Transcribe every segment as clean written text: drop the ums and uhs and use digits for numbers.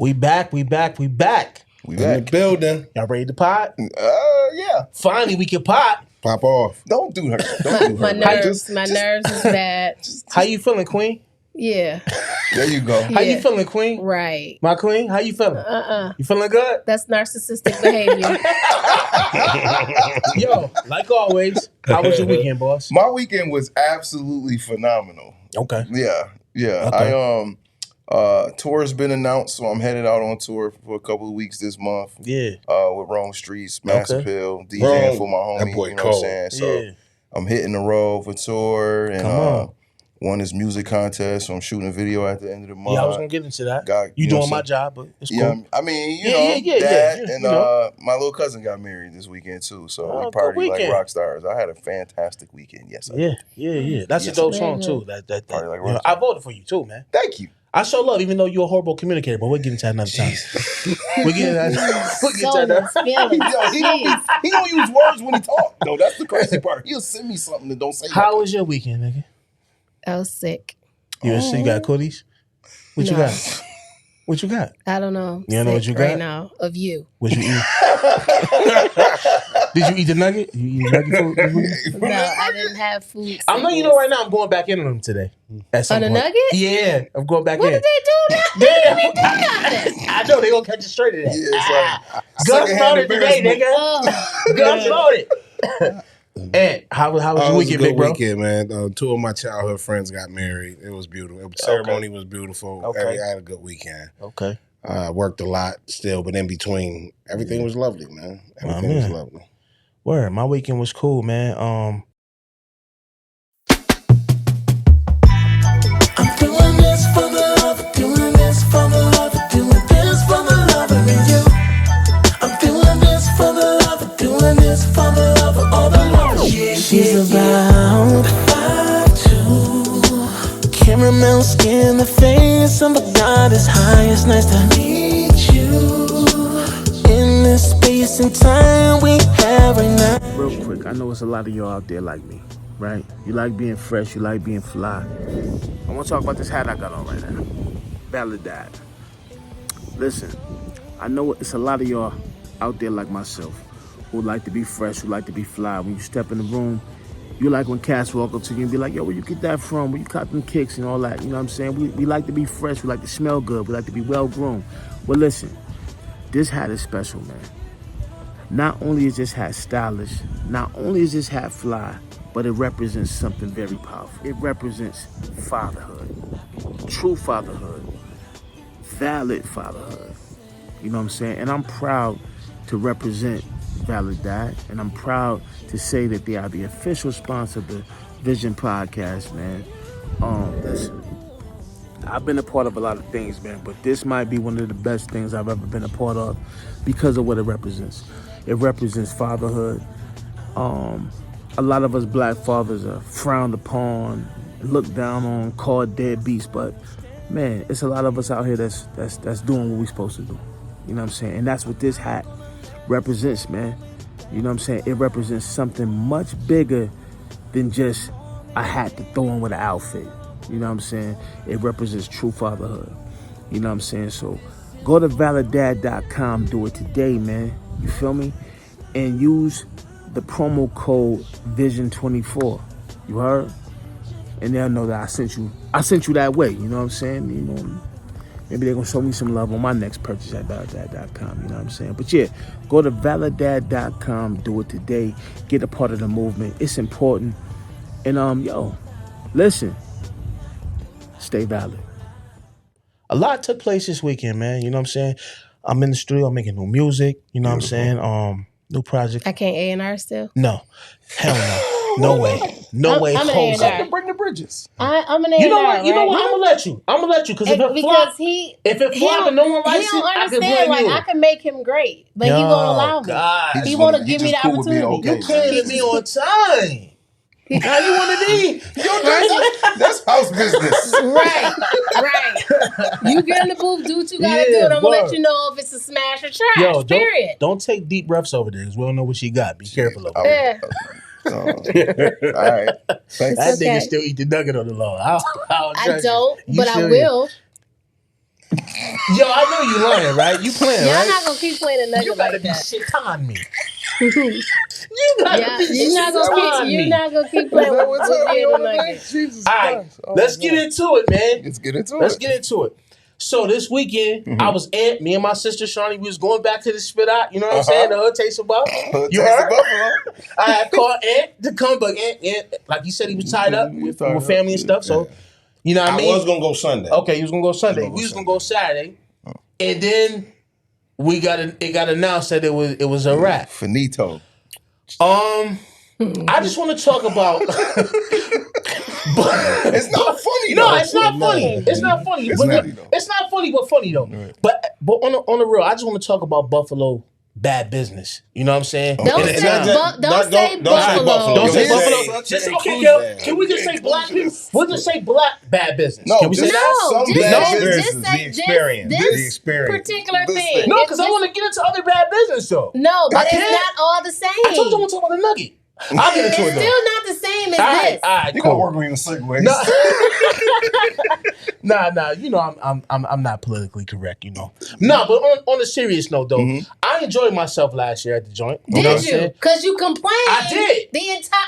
We back. We in the building. Y'all ready to pot? Yeah. Finally, we can pot. Pop off. Don't do her. My nerves is bad. How you feeling, Queen? Yeah. There you go. How you feeling, Queen? Right. My Queen, how you feeling? You feeling good? That's narcissistic behavior. Yo, like always, how was your weekend, boss? My weekend was absolutely phenomenal. Okay. Yeah. Okay. Tour's been announced, so I'm headed out on tour for a couple of weeks this month. Yeah. With Rome Streets, Mass Appeal, DJing for my homie. That boy you know what I'm saying? So I'm hitting the road for tour, and won this music contest, so I'm shooting a video at the end of the month. Yeah, I was gonna get into that. You doing my job, but it's cool. Yeah, I mean, my little cousin got married this weekend too, so we partied like rock stars. I had a fantastic weekend. Yes, I did. Yeah. That's a dope song too. That Party like rock I voted for you too, man. Thank you. I show love, even though you're a horrible communicator, but we'll get into that another time. We'll get into that. He don't use words when he talks. No, that's the crazy part. He'll send me something that don't say How was your weekend, nigga? I was sick. You got cooties? What you got? What you got? I don't know. You don't know what you got? Right now, of you. What you eat? Did you eat the nugget? You eat nugget food? No, I didn't have food. I know you know right now I'm going back in on them today. On the nugget? Yeah, I'm going back in. What did they do now? They didn't even do nothing. I know, they gonna catch you straight at that. Yeah, it's like Gus loaded today, nigga. Gus loaded. And how was your weekend, big bro? Weekend, man. Two of my childhood friends got married. It was beautiful. The ceremony was beautiful. Okay. I had a good weekend. Okay. Worked a lot still, but in between, everything was lovely, man. Everything was lovely. Word, my weekend was cool, man. I'm doing this for the love, doing this for the love, doing this for the love of you. I'm doing this for the love, doing this for the love of all the love. She's about 5'2", caramel skin, the face of a goddess high. It's nice to meet you in this space and time we have right now. Real quick, I know it's a lot of y'all out there like me, right? You like being fresh, you like being fly. I want to talk about this hat I got on right now. Ballad Dad. Listen, I know it's a lot of y'all out there like myself who like to be fresh, who like to be fly. When you step in the room, you like when cats walk up to you and be like, yo, where you get that from? Where you cut them kicks and all that? You know what I'm saying? We like to be fresh, we like to smell good, we like to be well-groomed. Well, listen, this hat is special, man. Not only is this hat stylish, not only is this hat fly, but it represents something very powerful. It represents fatherhood, true fatherhood, valid fatherhood. You know what I'm saying? And I'm proud to represent Valid Dad, and I'm proud to say that they are the official sponsor of the Vision Podcast, man. Listen, I've been a part of a lot of things, man, but this might be one of the best things I've ever been a part of because of what it represents. It represents fatherhood. A lot of us black fathers are frowned upon, looked down on, called deadbeats, but man, it's a lot of us out here that's doing what we're supposed to do. You know what I'm saying? And that's what this hat represents, man. You know what I'm saying? It represents something much bigger than just a hat to throw on with an outfit. You know what I'm saying? It represents true fatherhood. You know what I'm saying? So go to validad.com, do it today, man. You feel me? And use the promo code VISION24. You heard? And they'll know that I sent you that way. You know what I'm saying? You know, maybe they're gonna show me some love on my next purchase at validad.com. You know what I'm saying? But yeah, go to validad.com, do it today. Get a part of the movement. It's important. And listen, stay valid. A lot took place this weekend, man. You know what I'm saying? I'm in the studio, I'm making new music. You know what I'm saying? New project. I can't A&R still? No. Hell no. No way. No way. I'm an A&R. Bring the bridges. I'm an A&R. You know what? You know what? I'm gonna let you because if it flop and no one likes it, I can blame you. I can make him great, but he won't allow me. God. He won't give me the opportunity. You came to me on time. Now you want to be? That's house business. Right. You get in the booth, do what you gotta do, and I'm gonna let you know if it's a smash or trash. Period. Don't take deep breaths over there because we don't know what she got. Be careful of it. Yeah. All right. Thanks. That nigga still eat the nugget on the law. I don't, but I will. Yo, I know you lying, right? You playing, right? Y'all not gonna keep playing a nugget You gotta like be that. shit on me. You're not gonna keep playing with Boogie and the Nugget. Jesus All right, Christ. Oh, let's God. get into it, man. Let's get into Let's it. get into it. So this weekend, I was me and my sister Shawnee, we was going back to the spit out, you know what I'm saying? The hood taste of buffalo. You heard? I had called Ant to come, but Ant, like he said, he was tied up with family and stuff. So, you know what I mean? I was gonna go Sunday. Okay, he was gonna go Sunday. We was gonna go Saturday, and then it got announced that it was a wrap. Finito. I just want to talk about. It's not funny. No, though. it's not funny. It's not funny. It's But funny, though. it's not funny, but funny though. Right. But on the real, I just want to talk about Buffalo bad business. You know what I'm saying? Don't say Buffalo. Don't say Buffalo. Just Okay, can we just say black people? We'll just say black bad business. No, Can we say that? some bad business. The experience. This particular This thing. thing. No, because I want to get into other bad business though. No, but I it's can't. not all the same. I told you I want to talk about the nugget. I'll get into it It's though. still not the same as All right, this. all right, You cool. gotta work on your segues. Nah. You know I'm not politically correct. You know. No, but on a serious note though, I enjoyed myself last year at the joint. You know what I'm Did you? saying? Because you complained. I did. The entire.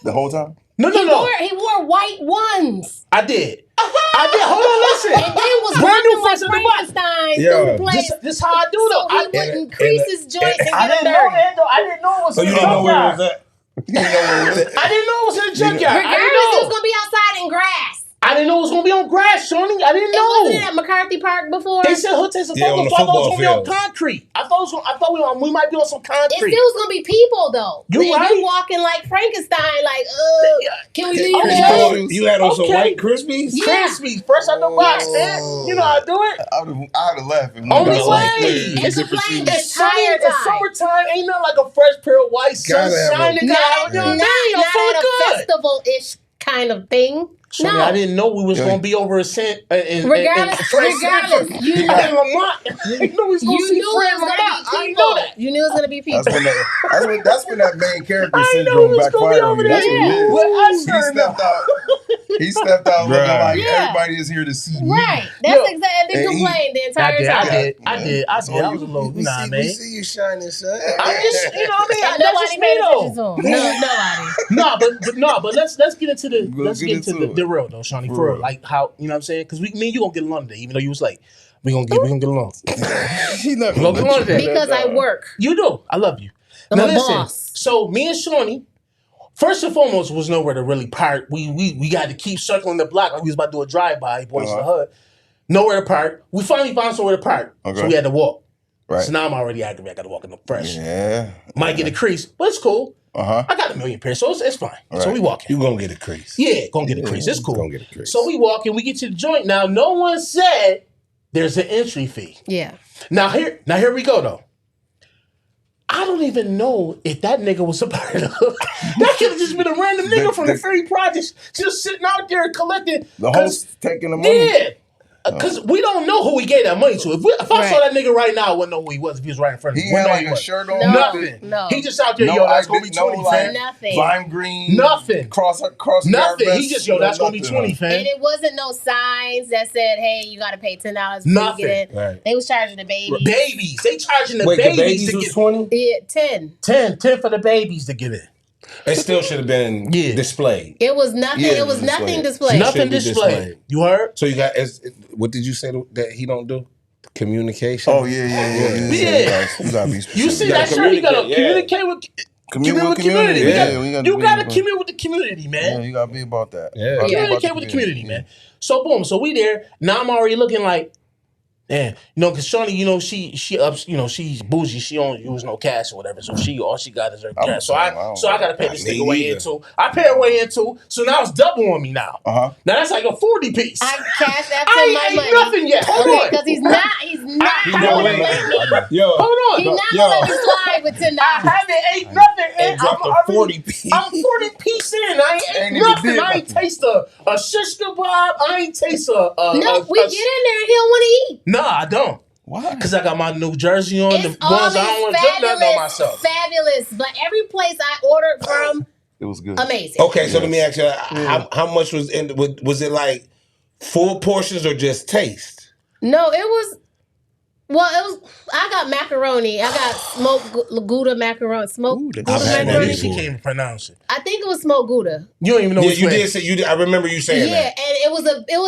The whole time? No. He wore white ones. I did. I did. Hold on, listen. And then was Brand new working face like in the box. Frankenstein Yo, through the place. This how I do So though. he wouldn't crease his joints and I get didn't them know dirty. that though. I didn't know it was So in you the didn't know where it junkyard. was at? You know what was it? I didn't know it was in the junkyard. I Regardless, didn't it was know. going to be outside in grass. I didn't know it was gonna be on grass, Shawnee. I didn't It wasn't know. at McCarthy Park before. They said hood taste of Yeah, on football. the I thought it was football gonna be on field. concrete. I thought we might be on some It concrete. still was going to be people, though. You And right. you walking like Frankenstein, like, can we leave Okay. now? You had on some Okay. white Krispies? Yeah. Crispy, fresh out the box, man. You know how I do it. I would have laughed. If Only got way. like And different complained shoes. It's sunny. entire It's time. summertime. Ain't nothing like a fresh pair of white sun Gotta have shining Not, out. You know what I mean? I'm not feeling at a good. festival-ish kind of thing. Shawnee, No. I didn't know we was gonna be over a cent. Regardless, you I didn't Lamont. I knew we was gonna You see knew it Fred was Lamont. going I to be didn't people. know that. You knew it was going to be people. That's when that main character I know syndrome we was gonna be backfired on over you. there. That's what it is. Well, I He sure stepped out. He stepped out looking Right. like Yeah. everybody is here to see me. Right. That's Yo, exactly. They and he- complained the entire time. I did. I was a little, you know what I mean? you shining, son. I just, you know what I mean? And That's nobody just paid me, though. attention to him. No, nobody. But let's get into the Let's get into the real though, Shawnee. For For real. real. Like how, you know what I'm saying? Because me and you gonna get along today, even though you was late. We gonna get along. He's not Gonna get along today. Because I work. You do. I love you. I'm now a listen. boss. So me and Shawnee, first and foremost, was nowhere to really park. We got to keep circling the block like we was about to do a drive-by, boys in the hood. Nowhere to park. We finally found somewhere to park. Okay. So we had to walk. Right. So now I'm already aggravated. I got to walk in the fresh. Yeah. Might get a crease, but it's cool. Uh-huh. I got a million pairs, so it's fine. So Right. we walking. You gonna get a crease. Yeah, gonna get a crease. It's cool. Gonna get a crease. So we walk and we get to the joint. Now, no one said there's an entry fee. Yeah. Now here we go though. I don't even know if that nigga was a part of that could have just been a random nigga from the Free Projects just sitting out there collecting. The host taking the money. Yeah. Because we don't know who we gave that money to. If I saw that nigga right now, I wouldn't know who he was if he was right in front of me. He had Wouldn't know like he a was. shirt on. No. Nothing. No. He just out there, No yo, that's gonna be ID, no 20, like- fam. Nothing. Lime green. Nothing. Cross Nothing. vest, He just, yo, that's gonna be nothing, 20, huh? fam. And it wasn't no signs that said, hey, you got to pay $10 before Nothing. you get in. Right. They was charging the babies. Babies. They charging the Wait, babies, the babies to was get 20? Yeah, 10. 10 for the babies to get in. It still should have been displayed. It was nothing. Yeah, it was nothing displayed. Nothing Should be displayed. displayed. You heard? So you got, what did you say that he don't do? Communication? Oh yeah. Yeah. You gotta be specific. You see You that gotta shirt? You gotta communicate, communicate with Commune with community. community. Yeah, we gotta You be gotta about- commune with the community, man. Yeah, you gotta be about that. Yeah. Gotta be about Communicate with the community, man. So boom, so we there. Now I'm already looking like, man, you know, because Shawnee, you know, she ups, you know, she's bougie. She don't use no cash or whatever. So all she got is her I'm cash. So saying, I gotta pay this Me nigga way neither. into. I pay her way into. So now it's double on me now. Uh-huh. Now that's like a 40 piece. I cashed after I my ain't money. nothing yet. Hold Okay, on. because he's not know gonna what? let me. Yo, Hold on. He's not Yo. gonna let me slide with $10. I haven't ate nothing. and dropped I'm a 40 piece. I'm 40 piece in. I ain't Ain't ate even nothing. did I ain't nothing. taste a shish kebab. I ain't taste a No, we get in there and he don't want to eat. Nah, I don't. Why? Because I got my New Jersey on. The It's ones I don't want to drink nothing on myself. fabulous. But every place I ordered from, It was good. amazing. Okay, so let me ask you, how much was in? Was it like full portions or just taste? No, it was. Well, it was. I got macaroni. I got smoked Gouda macaroni. Smoked Gouda macaroni. She can't even pronounce it. I think it was smoked Gouda. You don't even know. Yeah, you did say you did. I remember you saying that. Yeah, and it was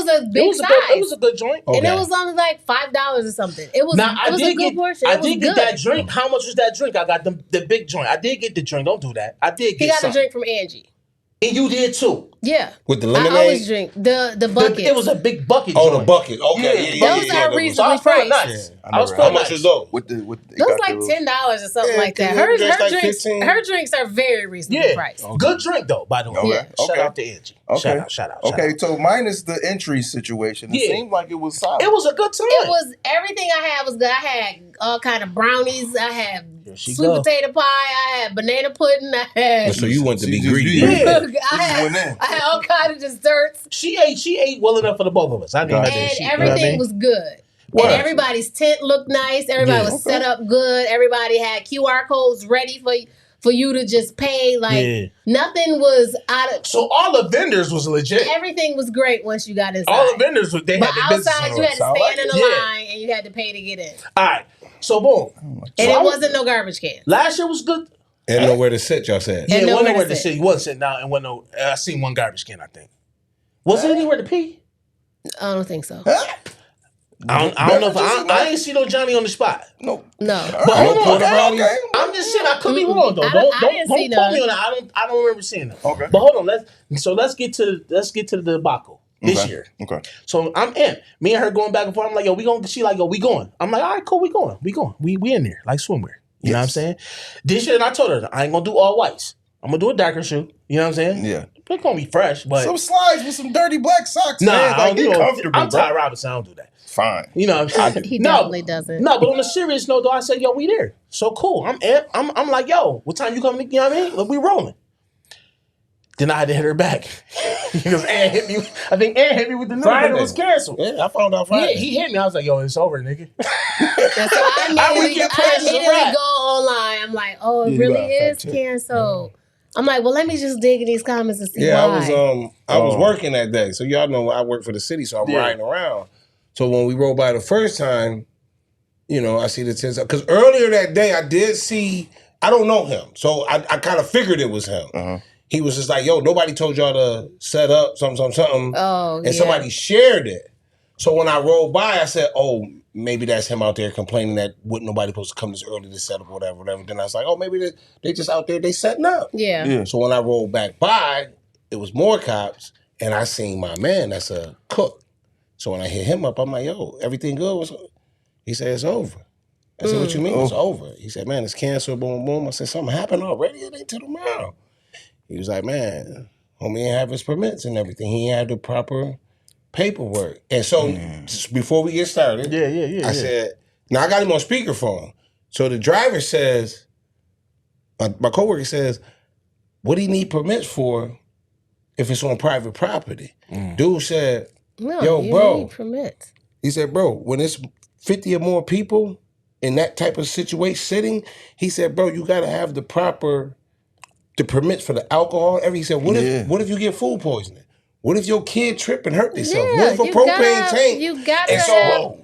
a big size. It was a good joint, and it was only like $5 or something. It was. Now, it was a good portion. I did get that drink. How much was that drink? I got the big joint. I did get the drink. Don't do that. I did get. He got something. a drink from Angie. And you did too. Yeah. With the lemonade? I always drink the bucket. It was a big bucket. Oh, joint. the bucket. Okay. Yeah. Those are reasonably priced. Nice. I was how much was those? Those like $10 or something like that. Her drinks are very reasonably priced. Good drink though, by the way. Okay. Shout out to Angie. Okay. Shout out. Okay, so minus the entry situation, it seemed like it was solid. It was a good time. It was everything I had was good. I had all kind of brownies. I had sweet potato pie. I had banana pudding. I had. So you want to be greedy? Yeah. I had all kind of desserts. She ate well enough for the both of us. And everything was good. And everybody's tent looked nice. Everybody was set up good. Everybody had QR codes ready for you to just pay. Like nothing was out of. So all the vendors was legit. Everything was great once you got inside. All the vendors had their outside business you had to stand in a line and you had to pay to get in. All right. So boom. And it wasn't no garbage can. Last year was good. And nowhere to sit, y'all said. Yeah, wasn't nowhere to sit. You wasn't sitting down and wasn't no. I seen one garbage can. I think. Was there anywhere to pee? I don't think so. I don't know if I ain't see no Johnny on the spot. No. But hold on, I'm just saying I could be wrong though. Don't quote me on that. I don't remember seeing that. Okay. But hold on, let's get to the debacle this year. Okay. So I'm in. Me and her going back and forth. I'm like, yo, we going. She like, yo, we going. I'm like, all right, cool, we going. We in there like swimwear. You know what I'm saying? This year, and I told her I ain't gonna do all whites. I'm gonna do a darker shoe. You know what I'm saying? Yeah. It's gonna be fresh, but some slides with some dirty black socks. Nah, man. I don't do comfortable. I'm Ty Robinson. I don't do that. Fine. You know, he definitely doesn't. No, but on a serious note, though, I said, yo, we there. So cool. I'm like, yo, what time you coming? You know what I mean? Like, we rolling. Then I had to hit her back because Ann hit me. I think Ann hit me with the news that it was canceled. Yeah, I found out Friday. Yeah, he hit me. I was like, yo, it's over, nigga. So I immediately go online. I'm like, oh, it really is canceled. I'm like, well, let me just dig in these comments and see why. I was working that day. So y'all know I work for the city, so I'm riding around. So when we rode by the first time, you know, I see the tents. Because earlier that day, I did see, I don't know him. So I kind of figured it was him. Uh-huh. He was just like, yo, nobody told y'all to set up something. Oh, and somebody shared it. So when I rolled by, I said, oh, maybe that's him out there complaining that wouldn't nobody supposed to come this early to set up or whatever. Then I was like, oh, maybe they just out there, they setting up. Yeah. So when I rolled back by, it was more cops, and I seen my man that's a cook. So when I hit him up, I'm like, yo, everything good? He said, it's over. I said, what you mean it's over? He said, man, it's canceled, boom, boom. I said, something happened already? It ain't till tomorrow. He was like, man, homie ain't have his permits and everything. He ain't had the proper paperwork. And so before we get started, I said, now I got him on speakerphone. So the driver says, my coworker says, what do you need permits for if it's on private property? Dude said, no, yo, bro. Need permits. He said, bro, when it's 50 or more people in that type of situation sitting, he said, bro, you got to have the permits for the alcohol. He said, what if you get food poisoning? What if your kid trip and hurt themselves? What if a propane tank? You got to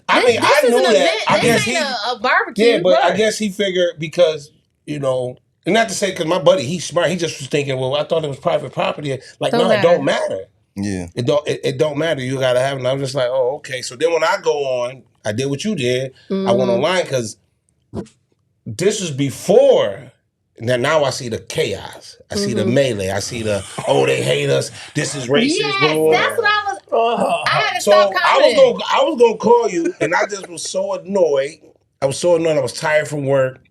I knew that. I guess this ain't a barbecue. Yeah, but I guess he figured because, you know, and not to say because my buddy, he's smart. He just was thinking, well, I thought it was private property. Like, no, it don't matter. Yeah. It don't matter. You got to have it. And I was just like, oh, okay. So then when I go on, I did what you did. I went online because this was before. Now I see the chaos. I see the melee. I see they hate us. This is racist. Yes, that's what I was. I had to stop commenting. I was gonna call you, and I just was so annoyed. I was tired from work.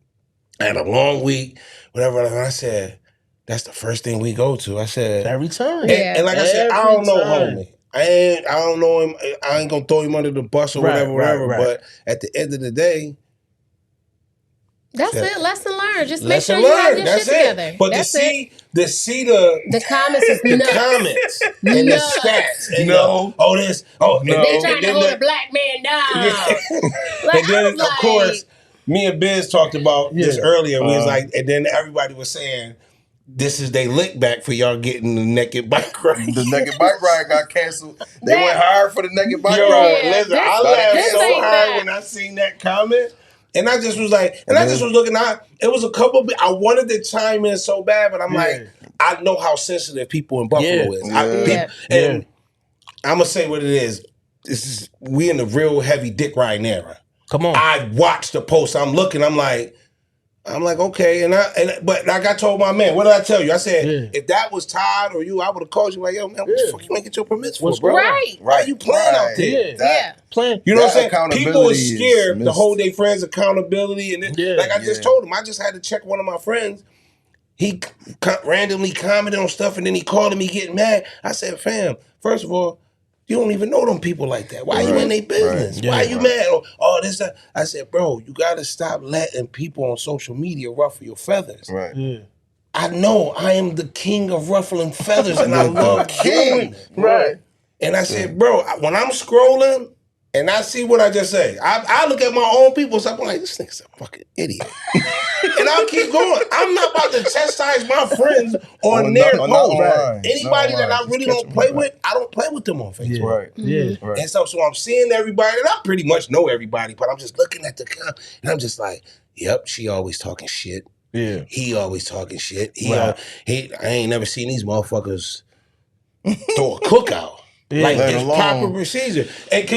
I had a long week, whatever. And I said, that's the first thing we go to. I said every time. And like I said, I don't know homie. I don't know him. I ain't gonna throw him under the bus or whatever. Right. But at the end of the day. That's it. Lesson learned. Just make sure you have your shit together. But to see the comments is nuts. The comments and the stats. And they trying to hold a black man down. And then of course, me and Biz talked about this earlier. We was like, and then everybody was saying, this is they lick back for y'all getting the naked bike ride. The naked bike ride got canceled. They went hard for the naked bike ride. Listen, I laughed so hard when I seen that comment. And I just was like, I just was looking out. It was a couple. I wanted to chime in so bad, but I'm like, I know how sensitive people in Buffalo is. And I'm gonna say what it is. We in the real heavy dick riding era. Come on. I watched the post. I'm looking. I'm like, okay. But like I told my man, what did I tell you? I said, if that was Todd or you, I would have called you like, yo, man, what the fuck you ain't get your permits for, bro? Right. Why are you playing out there? Playing. You know what I'm saying? People are scared to hold their friends accountability. And like I just told him, I just had to check one of my friends. He randomly commented on stuff and then he called me getting mad. I said, fam, first of all, you don't even know them people like that. Why you in their business? Why you mad? Oh, this, that. I said, bro, you got to stop letting people on social media ruffle your feathers. Right. Yeah. I know I am the king of ruffling feathers and I love doing it. Right. And I said, bro, when I'm scrolling and I see what I just say, I look at my own people and I'm like, this nigga's a fucking idiot. And I'll keep going. I'm not about to chastise my friends on their post. Anybody that I really don't play with, I don't play with them on Facebook. Right. And so I'm seeing everybody, and I pretty much know everybody, but I'm just looking at the comment, and I'm just like, yep, she always talking shit. Yeah. He always talking shit. I ain't never seen these motherfuckers throw a cookout. Like it's proper procedure. And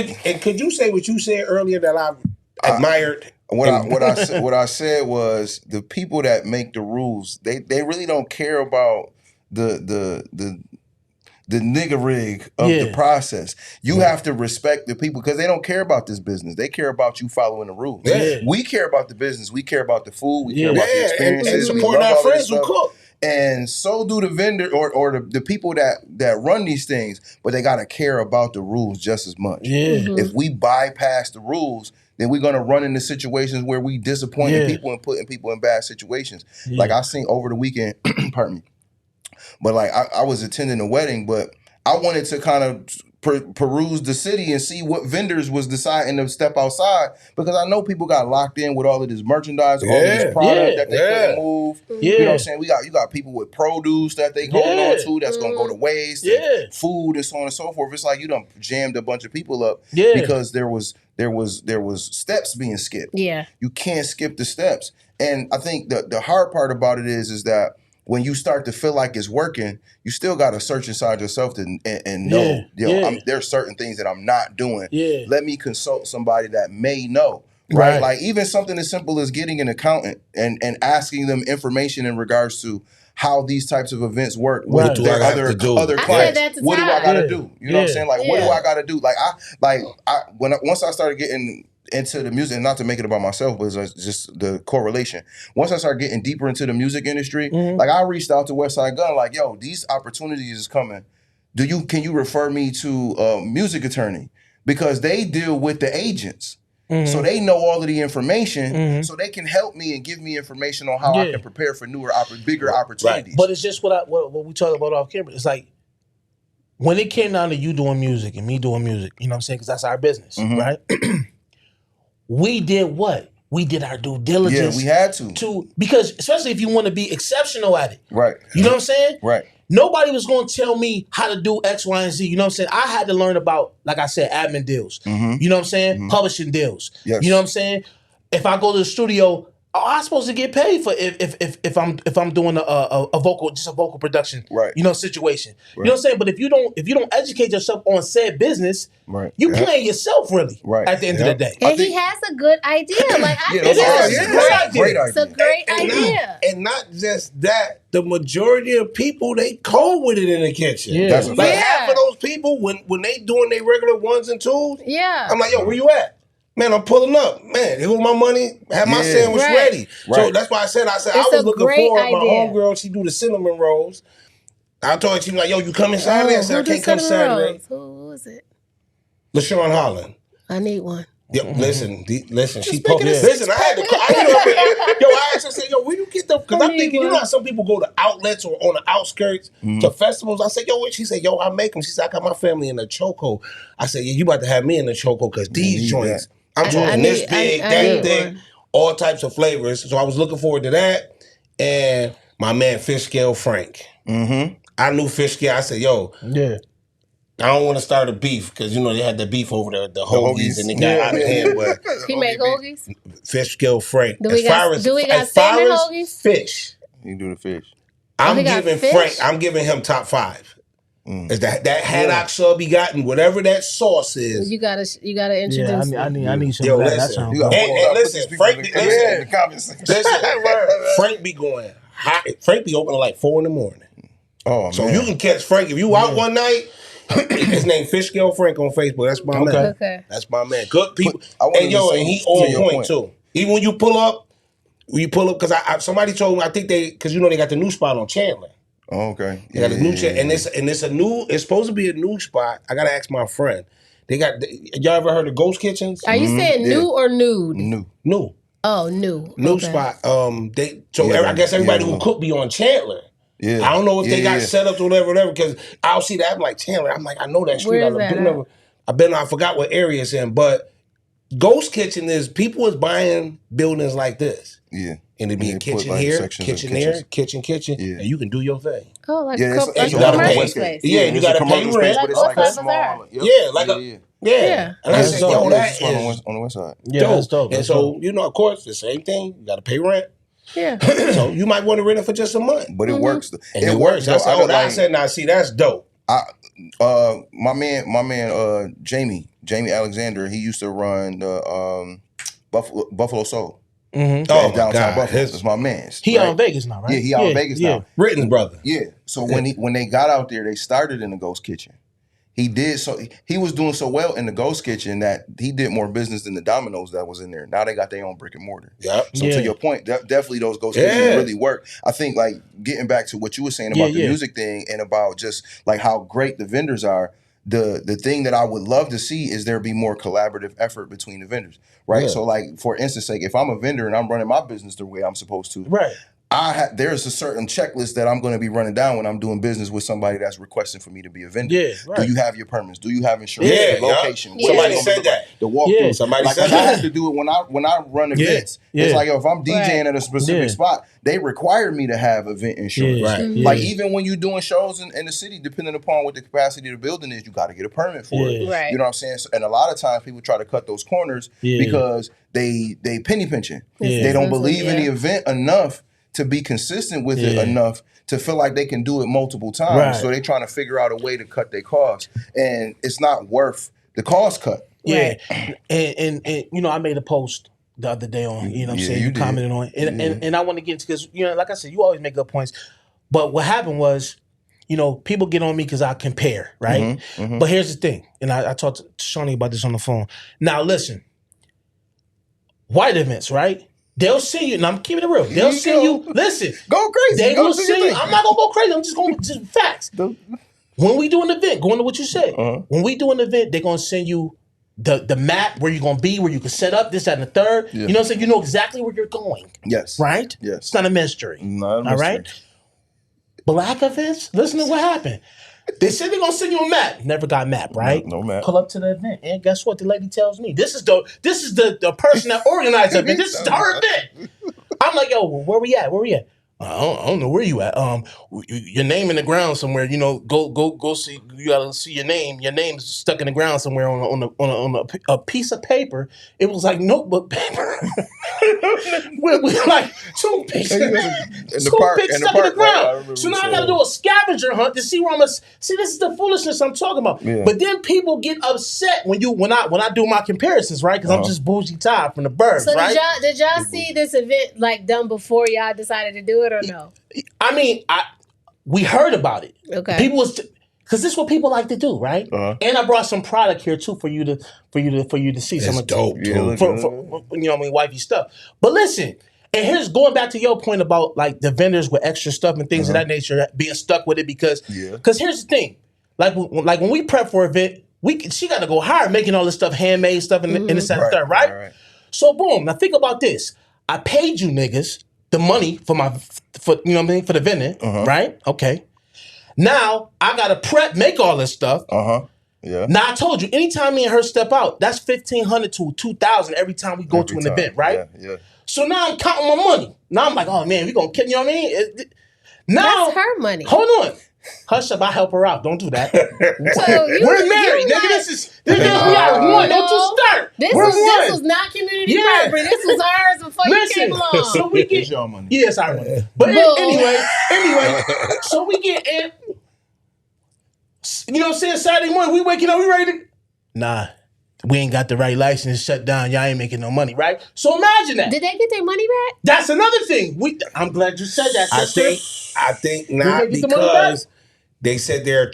could you say what you said earlier that I admired? What I said was the people that make the rules, they really don't care about the nigga rig of the process. You have to respect the people because they don't care about this business. They care about you following the rules. Yeah. We care about the business. We care about the food. We care about the experiences. And supporting our friends who cook. And so do the vendor or the people that run these things, but they gotta care about the rules just as much. Yeah. If we bypass the rules, then we're gonna run into situations where we disappointing people and putting people in bad situations. Like I seen over the weekend, pardon me. But like I was attending a wedding, but I wanted to kind of peruse the city and see what vendors was deciding to step outside because I know people got locked in with all of this merchandise, all of this product that they couldn't move. You know what I'm saying? You got people with produce that they holding on to that's gonna go to waste, and food and so on and so forth. It's like you done jammed a bunch of people up because there was steps being skipped. Yeah, you can't skip the steps. And I think the hard part about it is that when you start to feel like it's working, you still got to search inside yourself and know, there's certain things that I'm not doing. Let me consult somebody that may know, right? Like even something as simple as getting an accountant and asking them information in regards to how these types of events work with their other clients. What do I got to do? You know what I'm saying? Like, what do I got to do? Once I started getting into the music, and not to make it about myself, but it's just the correlation. Once I started getting deeper into the music industry, like I reached out to Westside Gun, like, yo, these opportunities is coming. Can you refer me to a music attorney? Because they deal with the agents. So they know all of the information, so they can help me and give me information on how I can prepare for bigger opportunities. But it's just what we talked about off camera. It's like, when it came down to you doing music and me doing music, you know what I'm saying? Because that's our business, right? We did what? We did our due diligence. Yeah, we had to. Because especially if you want to be exceptional at it. Right. You know what I'm saying? Right. Nobody was going to tell me how to do X, Y, and Z. You know what I'm saying? I had to learn about, like I said, admin deals. You know what I'm saying? Publishing deals. Yes. You know what I'm saying? If I go to the studio, I'm supposed to get paid for if I'm doing a vocal production, you know, situation. You know what I'm saying? But if you don't educate yourself on said business, you playing yourself really at the end of the day. And he has a good idea. Like I think it's a great idea. It's a great idea. And not just that, the majority of people they cold with it in the kitchen. Yeah. Like half of those people when they doing their regular ones and twos, I'm like, yo, where you at? Man, I'm pulling up. Man, here's my money. Have my sandwich ready. So that's why I said I was looking forward. My homegirl, she do the cinnamon rolls. I told her, she was like, yo, you coming Saturday? I said, I can't come Saturday. Who is it? LaShawn Holland. I need one. Yo, listen, she posted. Listen, I had to call. I asked her, I said, yo, where you get them? Because I'm thinking, you know how some people go to outlets or on the outskirts to festivals? I said, yo, what? She said, yo, I make them. She said, I got my family in the choco. I said, yeah, you about to have me in the choco because these joints, I'm talking this big, that thick, all types of flavors. So I was looking forward to that. And my man Fish Scale Frank. Mm-hmm. I knew Fish Scale. I said, yo, Yeah. I don't want to start a beef because they had the beef over the hoagies and it got out of hand. But He make hoagies. Fish Scale Frank. Do we got salmon hoagies? Fish. You do the fish. I'm giving Frank. I'm giving him top 5. Is that haddock sub he got and whatever that sauce is. You gotta introduce. Yeah, I need some. Yo, of that. listen. That sounds And good. listen, Frank. In the comments. Frank be going hot. Frank be open at like 4 a.m. Oh, so man. you can catch Frank if you out one night. His name Fish Scale Frank on Facebook. That's my man. Okay. That's my man. Good people. And he on point too. Even when you pull up because somebody told me because they got the new spot on Chandler. Oh, okay. They got a new and it's supposed to be a new spot. I gotta ask my friend. Y'all ever heard of Ghost Kitchens? Are you saying new or nude? New. Oh, new. New spot. I guess everybody who cook be on Chandler. Yeah. I don't know if they got set up or whatever, because I'll see that. I'm like, Chandler. I'm like, I know that street. I forgot what area it's in, but Ghost Kitchen is people is buying buildings like this. Yeah. And it be a kitchen here, kitchen there, kitchen, and you can do your thing. Oh, like you gotta pay space. Yeah, you gotta pay rent. But it's like a small. Yeah. And I said, yo, that is on the west side. Yeah, that's dope. And so, of course, the same thing. You gotta pay rent. Yeah. So you might want to rent it for just a month. But it works. And it works. I said, now see, that's dope. My man, Jamie Alexander, he used to run the Buffalo Soul. Mm-hmm. Downtown Buffalo. That's my man. He out in Vegas now, right? Yeah, he out in Vegas now. Britton's brother. Yeah. So when they got out there, they started in the Ghost Kitchen. He was doing so well in the Ghost Kitchen that he did more business than the Domino's that was in there. Now they got their own brick and mortar. Yep. So to your point, definitely those Ghost Kitchens really work. I think like getting back to what you were saying about the music thing and about just like how great the vendors are. The thing that I would love to see is there be more collaborative effort between the vendors, right? Yeah. So like for instance sake, if I'm a vendor and I'm running my business the way I'm supposed to, right? There's a certain checklist that I'm going to be running down when I'm doing business with somebody that's requesting for me to be a vendor. Yeah, right. Do you have your permits? Do you have insurance? Yeah, the location. Yeah. Somebody said that. The walkthrough. Yeah, somebody said that. I have to do it when I run events. Yeah. It's like, if I'm DJing at a specific spot, they require me to have event insurance. Right. Mm-hmm. Like even when you're doing shows in the city, depending upon what the capacity of the building is, you got to get a permit for it. Right. You know what I'm saying? So, and a lot of times people try to cut those corners because they penny pinching. They don't believe in the event enough to be consistent with it enough to feel like they can do it multiple times. Right. So they're trying to figure out a way to cut their costs. And it's not worth the cost cut. Yeah. Right. And I made a post the other day on, I'm saying, you commented on it. And I want to get into, because, like I said, you always make good points. But what happened was, people get on me because I compare, right? Mm-hmm, mm-hmm. But here's the thing. And I talked to Shawnee about this on the phone. Now, listen, white events, right? They'll see you, and I'm keeping it real. They'll see you. Listen, go crazy. They will see you. I'm not gonna go crazy. I'm just going to facts. When we do an event, going to what you said. When we do an event, they're gonna send you the map where you're gonna be, where you can set up this, that, and the third. Yeah. You know what I'm saying? You know exactly where you're going. Yes. Right. Yes. It's not a mystery. Not a mystery. All right. Black events. Listen to what happened. They said they're gonna send you a map. Never got a map, right? No map. Pull up to the event, and guess what? The lady tells me this is the person that organized the event. This is her event. I'm like, yo, where we at? I don't know where you at. Your name in the ground somewhere. Go see. You gotta see your name. Your name's stuck in the ground somewhere on a piece of paper. It was like notebook paper with like two pieces. In the stuck in the ground. Right? So now I gotta do a scavenger hunt to see where I'm gonna see. This is the foolishness I'm talking about. Yeah. But then people get upset when I do my comparisons, right? Because I'm just bougie Todd from the burbs, so right? Did y'all see this event like done before y'all decided to do it or no? I mean, we heard about it. Okay. People because this is what people like to do, right? And I brought some product here too for you to see. That's some dope too. For wifey stuff. But listen, and here's going back to your point about like the vendors with extra stuff and things of that nature being stuck with it because here's the thing, like when we prep for an event, she got to go hard making all this stuff handmade stuff in this and third, right? So boom, now think about this. I paid you niggas the money for the vending, right? Okay. Now I gotta make all this stuff. Yeah. Now I told you, anytime me and her step out, that's $1,500 to $2,000 every time we go to an event, right? Yeah. So now I'm counting my money. Now I'm like, oh man, we gonna kill. You know what I mean? Now, that's her money. Hold on. Hush up, I help her out. Don't do that. So We're married, nigga. We got one. Don't you start. This was not community property. This was ours before you came along. So we get your money. Yeah, it's our money. But anyway, so we get in. You know what I'm saying? Saturday morning, we waking up, we ready to. Nah, we ain't got the right license. Shut down. Y'all ain't making no money, right? So imagine that. Did they get their money back? That's another thing. I'm glad you said that. I think not, because they said who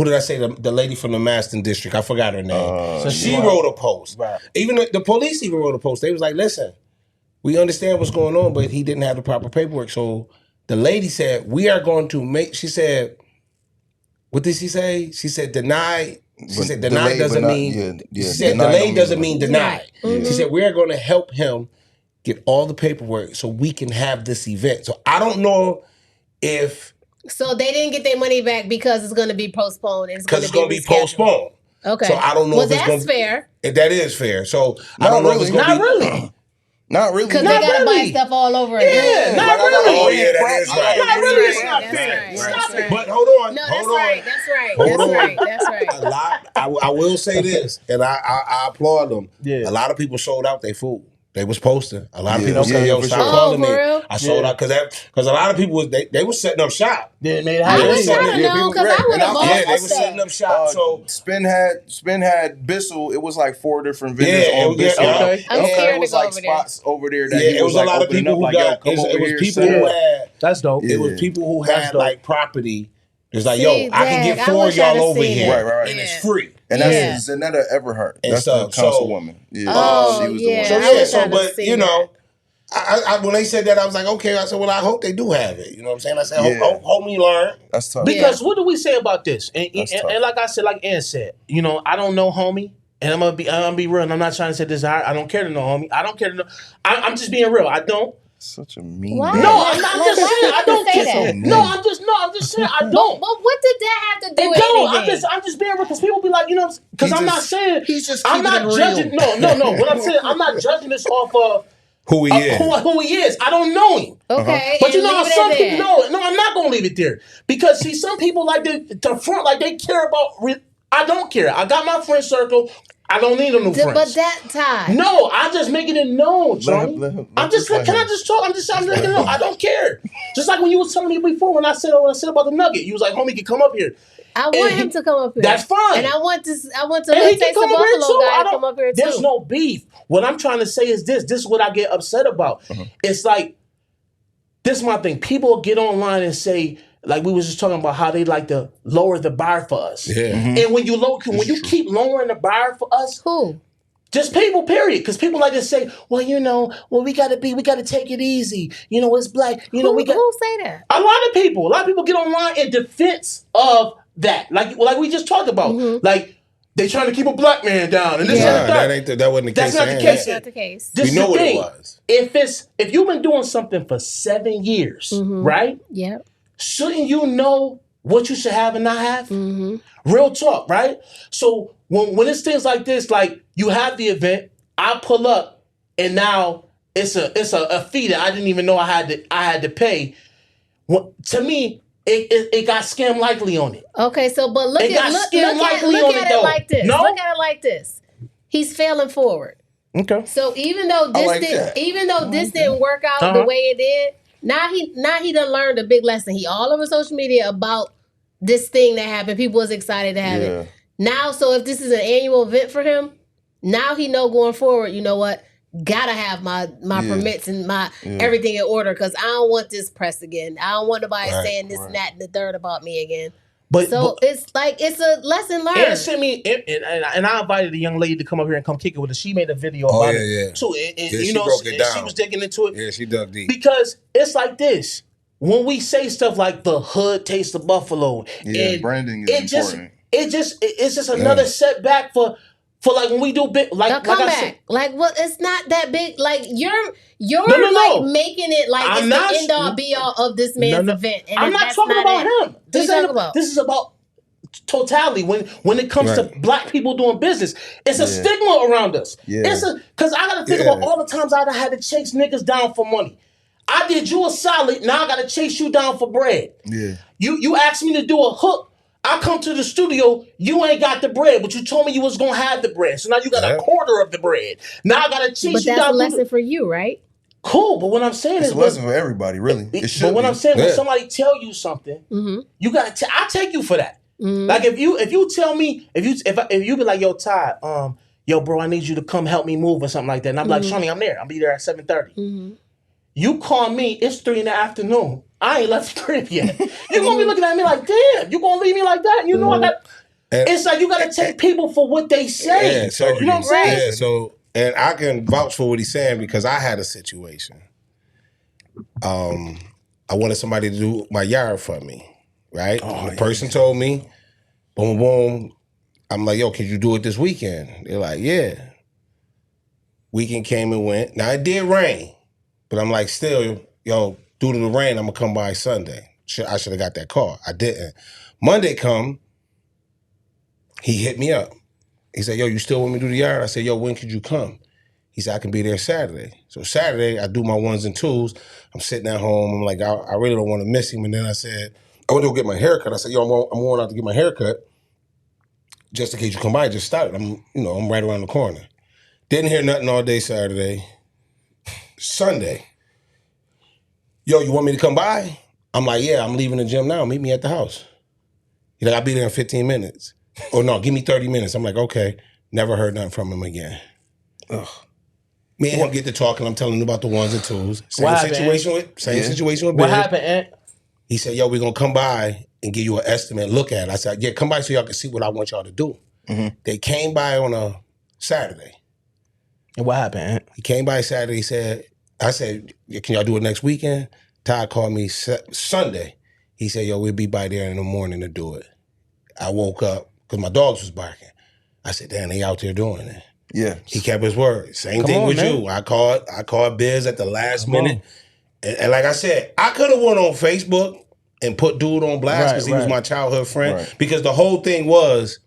did I say? The lady from the Maston district. I forgot her name. So she wrote a post. Right. Even the police even wrote a post. They was like, listen, we understand what's going on, but he didn't have the proper paperwork. So the lady said, we are going to make, she said, what did she say? She said, deny. She said, deny doesn't mean, she said, delay doesn't mean deny. Mm-hmm. She said, we are going to help him get all the paperwork so we can have this event. So I don't know if... So they didn't get their money back because it's going to be postponed. Because it's going to be postponed. Okay. So I don't know if it's going to... Well, that's fair. That is fair. So I don't know if it's going to be... Not really. Not really. Because they got to buy stuff all over again. Yeah, not really. Oh, yeah, that is right. Not really. It's not That's fair. right. Stop it. But hold on. No, hold that's on. right. That's right. Hold That's on. right. That's right. A lot. I will say this, and I applaud them. Yeah. A lot of people sold out their food. They was posting. A lot of people said, yeah, "Yo, for stop sure. calling me." Real? I sold out because a lot of people they was setting up shop. They made it I happen. wish I would have known because I would have bought Yeah, they my was setting stuff. up shop. So Spin had Bissell. It was like 4 different vendors Yeah, on Bissell. okay. I'm And scared it to was go like over there. spots over there that yeah, he it was was a like lot of opening people up who like, got. yo, come It over was here, people set who up. had. That's dope. It was people who That's had dope. like property. It's like, See, yo, I can Dag, get I 4 wish of I'd y'all have over seen here, it. Right. and Yeah. it's free. And that's Zanetta Everhart. And That's the councilwoman. Yeah, Oh, she was yeah. the So one. I wish so I'd have but seen you know, I when they said that, I was like, okay. I said, well, I hope they do have it. You know what I'm saying? I said, Yeah. hope me learn. That's tough. Because what do we say about this? And tough. like I said, like Ann said, you know, I don't know homie. And I'm gonna be real, and I'm not trying to say this. I don't care to know homie. I don't care to know. I'm just being real. I don't. Such a mean Why? man. No, I'm just saying. I don't say care. that? No, I'm just saying. I don't. But what did that have to do It with don't. anything? I'm just being real because people be like, you know, because I'm not saying he's just I'm keeping not it real. judging. No. What I'm saying, I'm not judging this off of Who he is. who he is. I don't know him. Okay, But you and know how leave it some at people that. no, I'm not gonna leave it there because see, some people like the front, like they care about. I don't care. I got my friend circle. I don't need a new friends. But that time. No, I'm just making it known, Johnny. let I'm just him. can I just talk? I'm just making it known. I don't care. Just like when you was telling me before when I said about the nugget, you was like, homie, can come up here. I want him to come up here. That's fine. And I want to And let he can Taste the come up here Buffalo too. guy to come up here too. There's no beef. What I'm trying to say is this. This is what I get upset about. It's like, this is my thing. People get online and say, like we was just talking about how they like to lower the bar for us. Yeah. And when you keep lowering the bar for us, Who? just people, period. Because people like to say, well, you know, we gotta take it easy. You know, it's black. You know, Who say that? A lot of people get online in defense of that. Like we just talked about. Like they trying to keep a black man down. And this and That wasn't the case. That's not the case. That's not the case. This We know the what it thing. was. If you've been doing something for 7 years, right? Yeah. Shouldn't you know what you should have and not have? Real talk, right? So when it's things like this, like you have the event, I pull up, and now it's a fee that I didn't even know I had to pay. To me, it got scam likely on it. Okay, so but look at it like this. No? Look at it like this. He's failing forward. Okay. So even though this didn't work out the way it did, now he done learned a big lesson. He all over social media about this thing that happened. People was excited to have it. Now, so if this is an annual event for him, now he know going forward, you know what? Gotta have my permits and my everything in order because I don't want this press again. I don't want nobody saying this and that and the third about me again. But it's like it's a lesson learned. And sent me, and I invited a young lady to come up here and come kick it with us. She made a video about it too. And she you know, broke it down. she was digging into it. Yeah, she dug deep. Because it's like this. When we say stuff like the hood tastes the buffalo, and branding is important. It's just another setback for like when we do big like comeback. I said, like what it's not that big. Like you're No. like making it like I'm it's not- the end all be all of this man's event. And I'm not that's talking about it. him. What you talking about? This is about totality. When it comes to black people doing business, it's a stigma around us. Yeah. It's because I gotta think about all the times I had to chase niggas down for money. I did you a solid. Now I gotta chase you down for bread. Yeah. You asked me to do a hook. I come to the studio, you ain't got the bread, but you told me you was gonna have the bread. So now you got a quarter of the bread. Now I gotta chase you down. But that's a lesson for you, right? Cool, but what I'm saying It's is a lesson for everybody, really. It should but what be. I'm saying, when somebody tell you something, you gotta. I take you for that. Like if you tell me if you be like, yo, Todd, yo, bro, I need you to come help me move or something like that, and I'm like, Shawnee, I'm there. I'll be there at 7:30. You call me, it's 3 PM. I ain't left the crib yet. You're gonna be looking at me like, damn, you gonna leave me like that? And you know I got. It's like you gotta take people for what they say. Yeah, so you know what I'm saying? Yeah, so and I can vouch for what he's saying because I had a situation. I wanted somebody to do my yard for me, right? The person told me, boom, boom. I'm like, yo, can you do it this weekend? They're like, yeah. Weekend came and went. Now, it did rain, but I'm like, still, yo, due to the rain, I'm going to come by Sunday. I should have got that car. I didn't. Monday come, he hit me up. He said, yo, you still want me to do the yard? I said, yo, when could you come? He said, I can be there Saturday. So Saturday, I do my ones and twos. I'm sitting at home. I'm like, I really don't want to miss him. And then I said, I went to go get my haircut. I said, yo, I'm going out to get my haircut. Just in case you come by, just stop it. I'm right around the corner. Didn't hear nothing all day Saturday. Sunday, yo, you want me to come by? I'm like, yeah, I'm leaving the gym now. Meet me at the house. He's like, I'll be there in 15 minutes. Oh, no, give me 30 minutes. I'm like, okay. Never heard nothing from him again. Ugh. Me and him get to talking. I'm telling him about the ones and twos. Same situation with What happened, Aunt? He said, yo, we're going to come by and give you an estimate, look at it. I said, yeah, come by so y'all can see what I want y'all to do. They came by on a Saturday. And what happened, Aunt? He came by Saturday. I said, can y'all do it next weekend? Todd called me Sunday. He said, yo, we'll be by there in the morning to do it. I woke up because my dogs was barking. I said, damn, they out there doing it. Yeah. He kept his word. Same thing with you. I called Biz at the last minute. And like I said, I could have went on Facebook and put dude on blast because he was my childhood friend. Right. Because the whole thing was,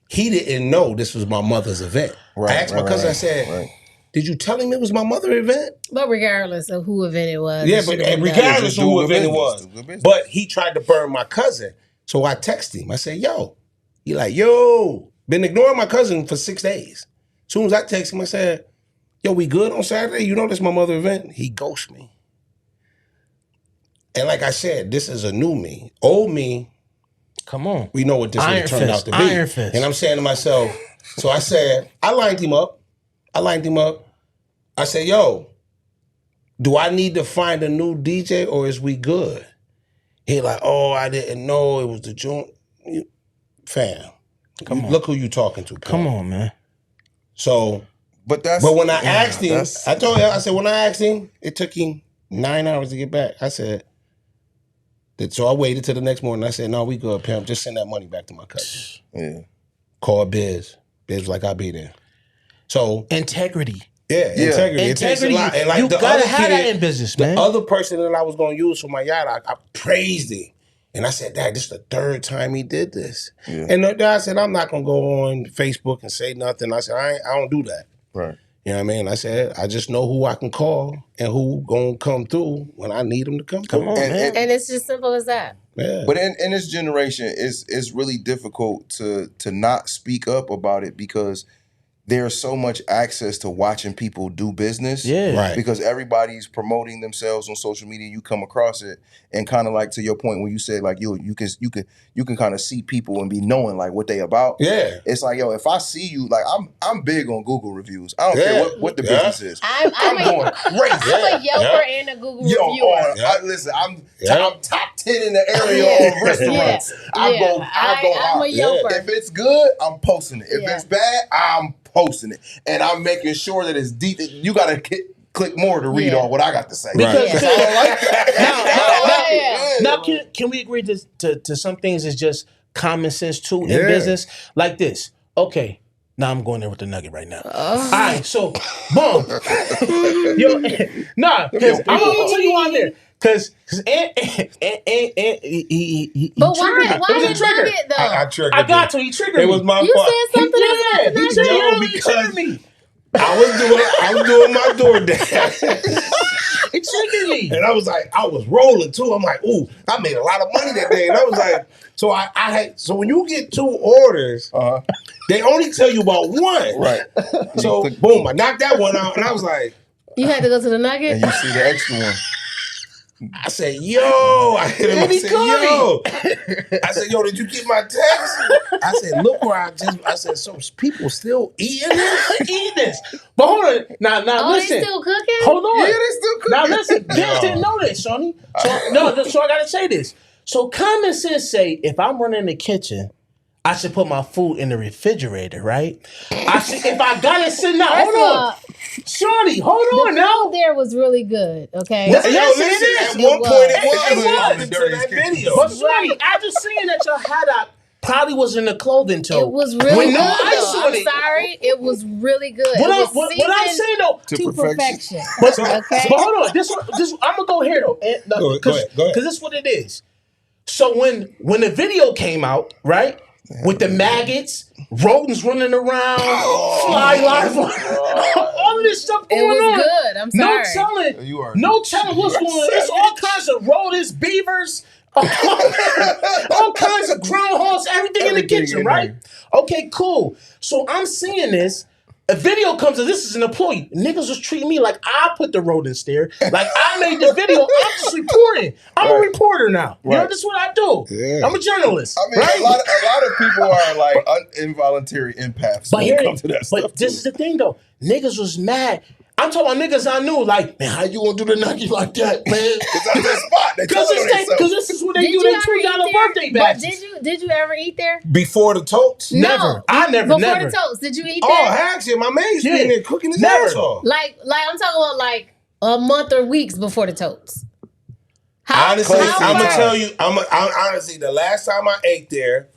he didn't know this was my mother's event. Right, I asked my cousin, I said, did you tell him it was my mother's event? But regardless of who event it was. Yeah, but regardless of who event it was. But he tried to burn my cousin. So I texted him. I said, yo. He like, yo, been ignoring my cousin for 6 days. As soon as I text him, I said, yo, we good on Saturday? You know this is my mother's event? He ghosted me. And like I said, this is a new me. Old me, come on. We know what this would turn out to be. Iron Fist. And I'm saying to myself, so I said, I lined him up. I said, yo, do I need to find a new DJ or is we good? He like, oh, I didn't know it was the joint. Fam, look who you talking to. Come on, man. So, but when I asked him, I told him, I said, when I asked him, it took him 9 hours to get back. I said, so I waited till the next morning. I said, no, we good, pimp. Just send that money back to my cousin. Yeah. Call Biz. Biz was like, I'll be there. So integrity. Yeah, integrity. It takes a lot. And like you gotta have that in business, man. The other person that I was gonna use for my yacht, I praised him. And I said, Dad, this is the third time he did this. Yeah. And the guy said, I'm not gonna go on Facebook and say nothing. I said, I don't do that. Right. You know what I mean? I said, I just know who I can call and who gonna come through when I need them to come through. On, man. And it's just simple as that. Yeah. But in this generation, it's really difficult to not speak up about it because there's so much access to watching people do business. Yeah. Right. Because everybody's promoting themselves on social media. You come across it and kind of like to your point when you said like you can kind of see people and be knowing like what they about. Yeah. It's like, yo, if I see you, like I'm big on Google reviews. I don't care what the business is. I'm going crazy. I'm a Yelper and a Google reviewer. Listen, I'm top 10 in the area of restaurants. I go I'm a Yelper. If it's good, I'm posting it. If it's bad, I'm posting it, and I'm making sure that it's deep. You gotta click more to read on what I got to say because I don't like that. Now, can we agree to some things is just common sense too in business like this? Okay, now I'm going there with the nugget right now. All right, so boom, yo, because I'm gonna tell you on there. Because he but why did Nugget though? I triggered I got to. He triggered me. It was my fault. You said something. He triggered me. I was doing my DoorDash. Exactly. And I was like, I was rolling too. I'm like, ooh, I made a lot of money that day. And I was like, so when you get 2 orders, they only tell you about one. Right. So boom, I knocked that one out, and I was like, You had to go to the Nugget? And you see the extra one. I said, yo, I hit him. I said, yo. I said, yo, did you get my text? I said, look where I said, so people still eating this? Eating this. But hold on. Now listen. They still cooking? Hold on. Yeah, they still cooking. Now listen, Vince didn't know this, Shawnee. So I gotta say this. So common sense say if I'm running the kitchen, I should put my food in the refrigerator, right? If I got it sitting out, hold on. Shorty, hold on now. The there was really good, okay? Listen, at one point it was. That video. But Shorty, I just saying that your hat probably was in the clothing tote. It was really good. I'm sorry. It was really good. What I'm saying though, to perfection. But hold on. This I'm gonna go here though. Go ahead. Because this is what it is. So when the video came out, right? With the maggots, rodents running around, fly life, all of this stuff going on. It was good. I'm sorry. No telling what's going on. It's all kinds of rodents, beavers, all kinds of groundhogs, everything in the kitchen, right? Okay, cool. So I'm seeing this. A video comes and this is an employee. Niggas was treating me like I put the rodents there. Like I made the video. I'm just reporting. I'm a reporter now. You know, this is what I do. Yeah. I'm a journalist. I mean, right? a lot of people are like involuntary empaths when it comes to that stuff. But this is the thing though. Niggas was mad. I'm talking about niggas I knew, like, man, how you gonna do the nugget like that, man? Because that's their spot. Because this is what they do. They $2 birthday badges. Did you ever eat there? Before the totes? Never. I never. Before the totes, did you eat there? Oh, actually, my man's been there cooking his ass off. Like I'm talking about like a month or weeks before the totes. Honestly, I'm gonna tell you. Honestly, the last time I ate there.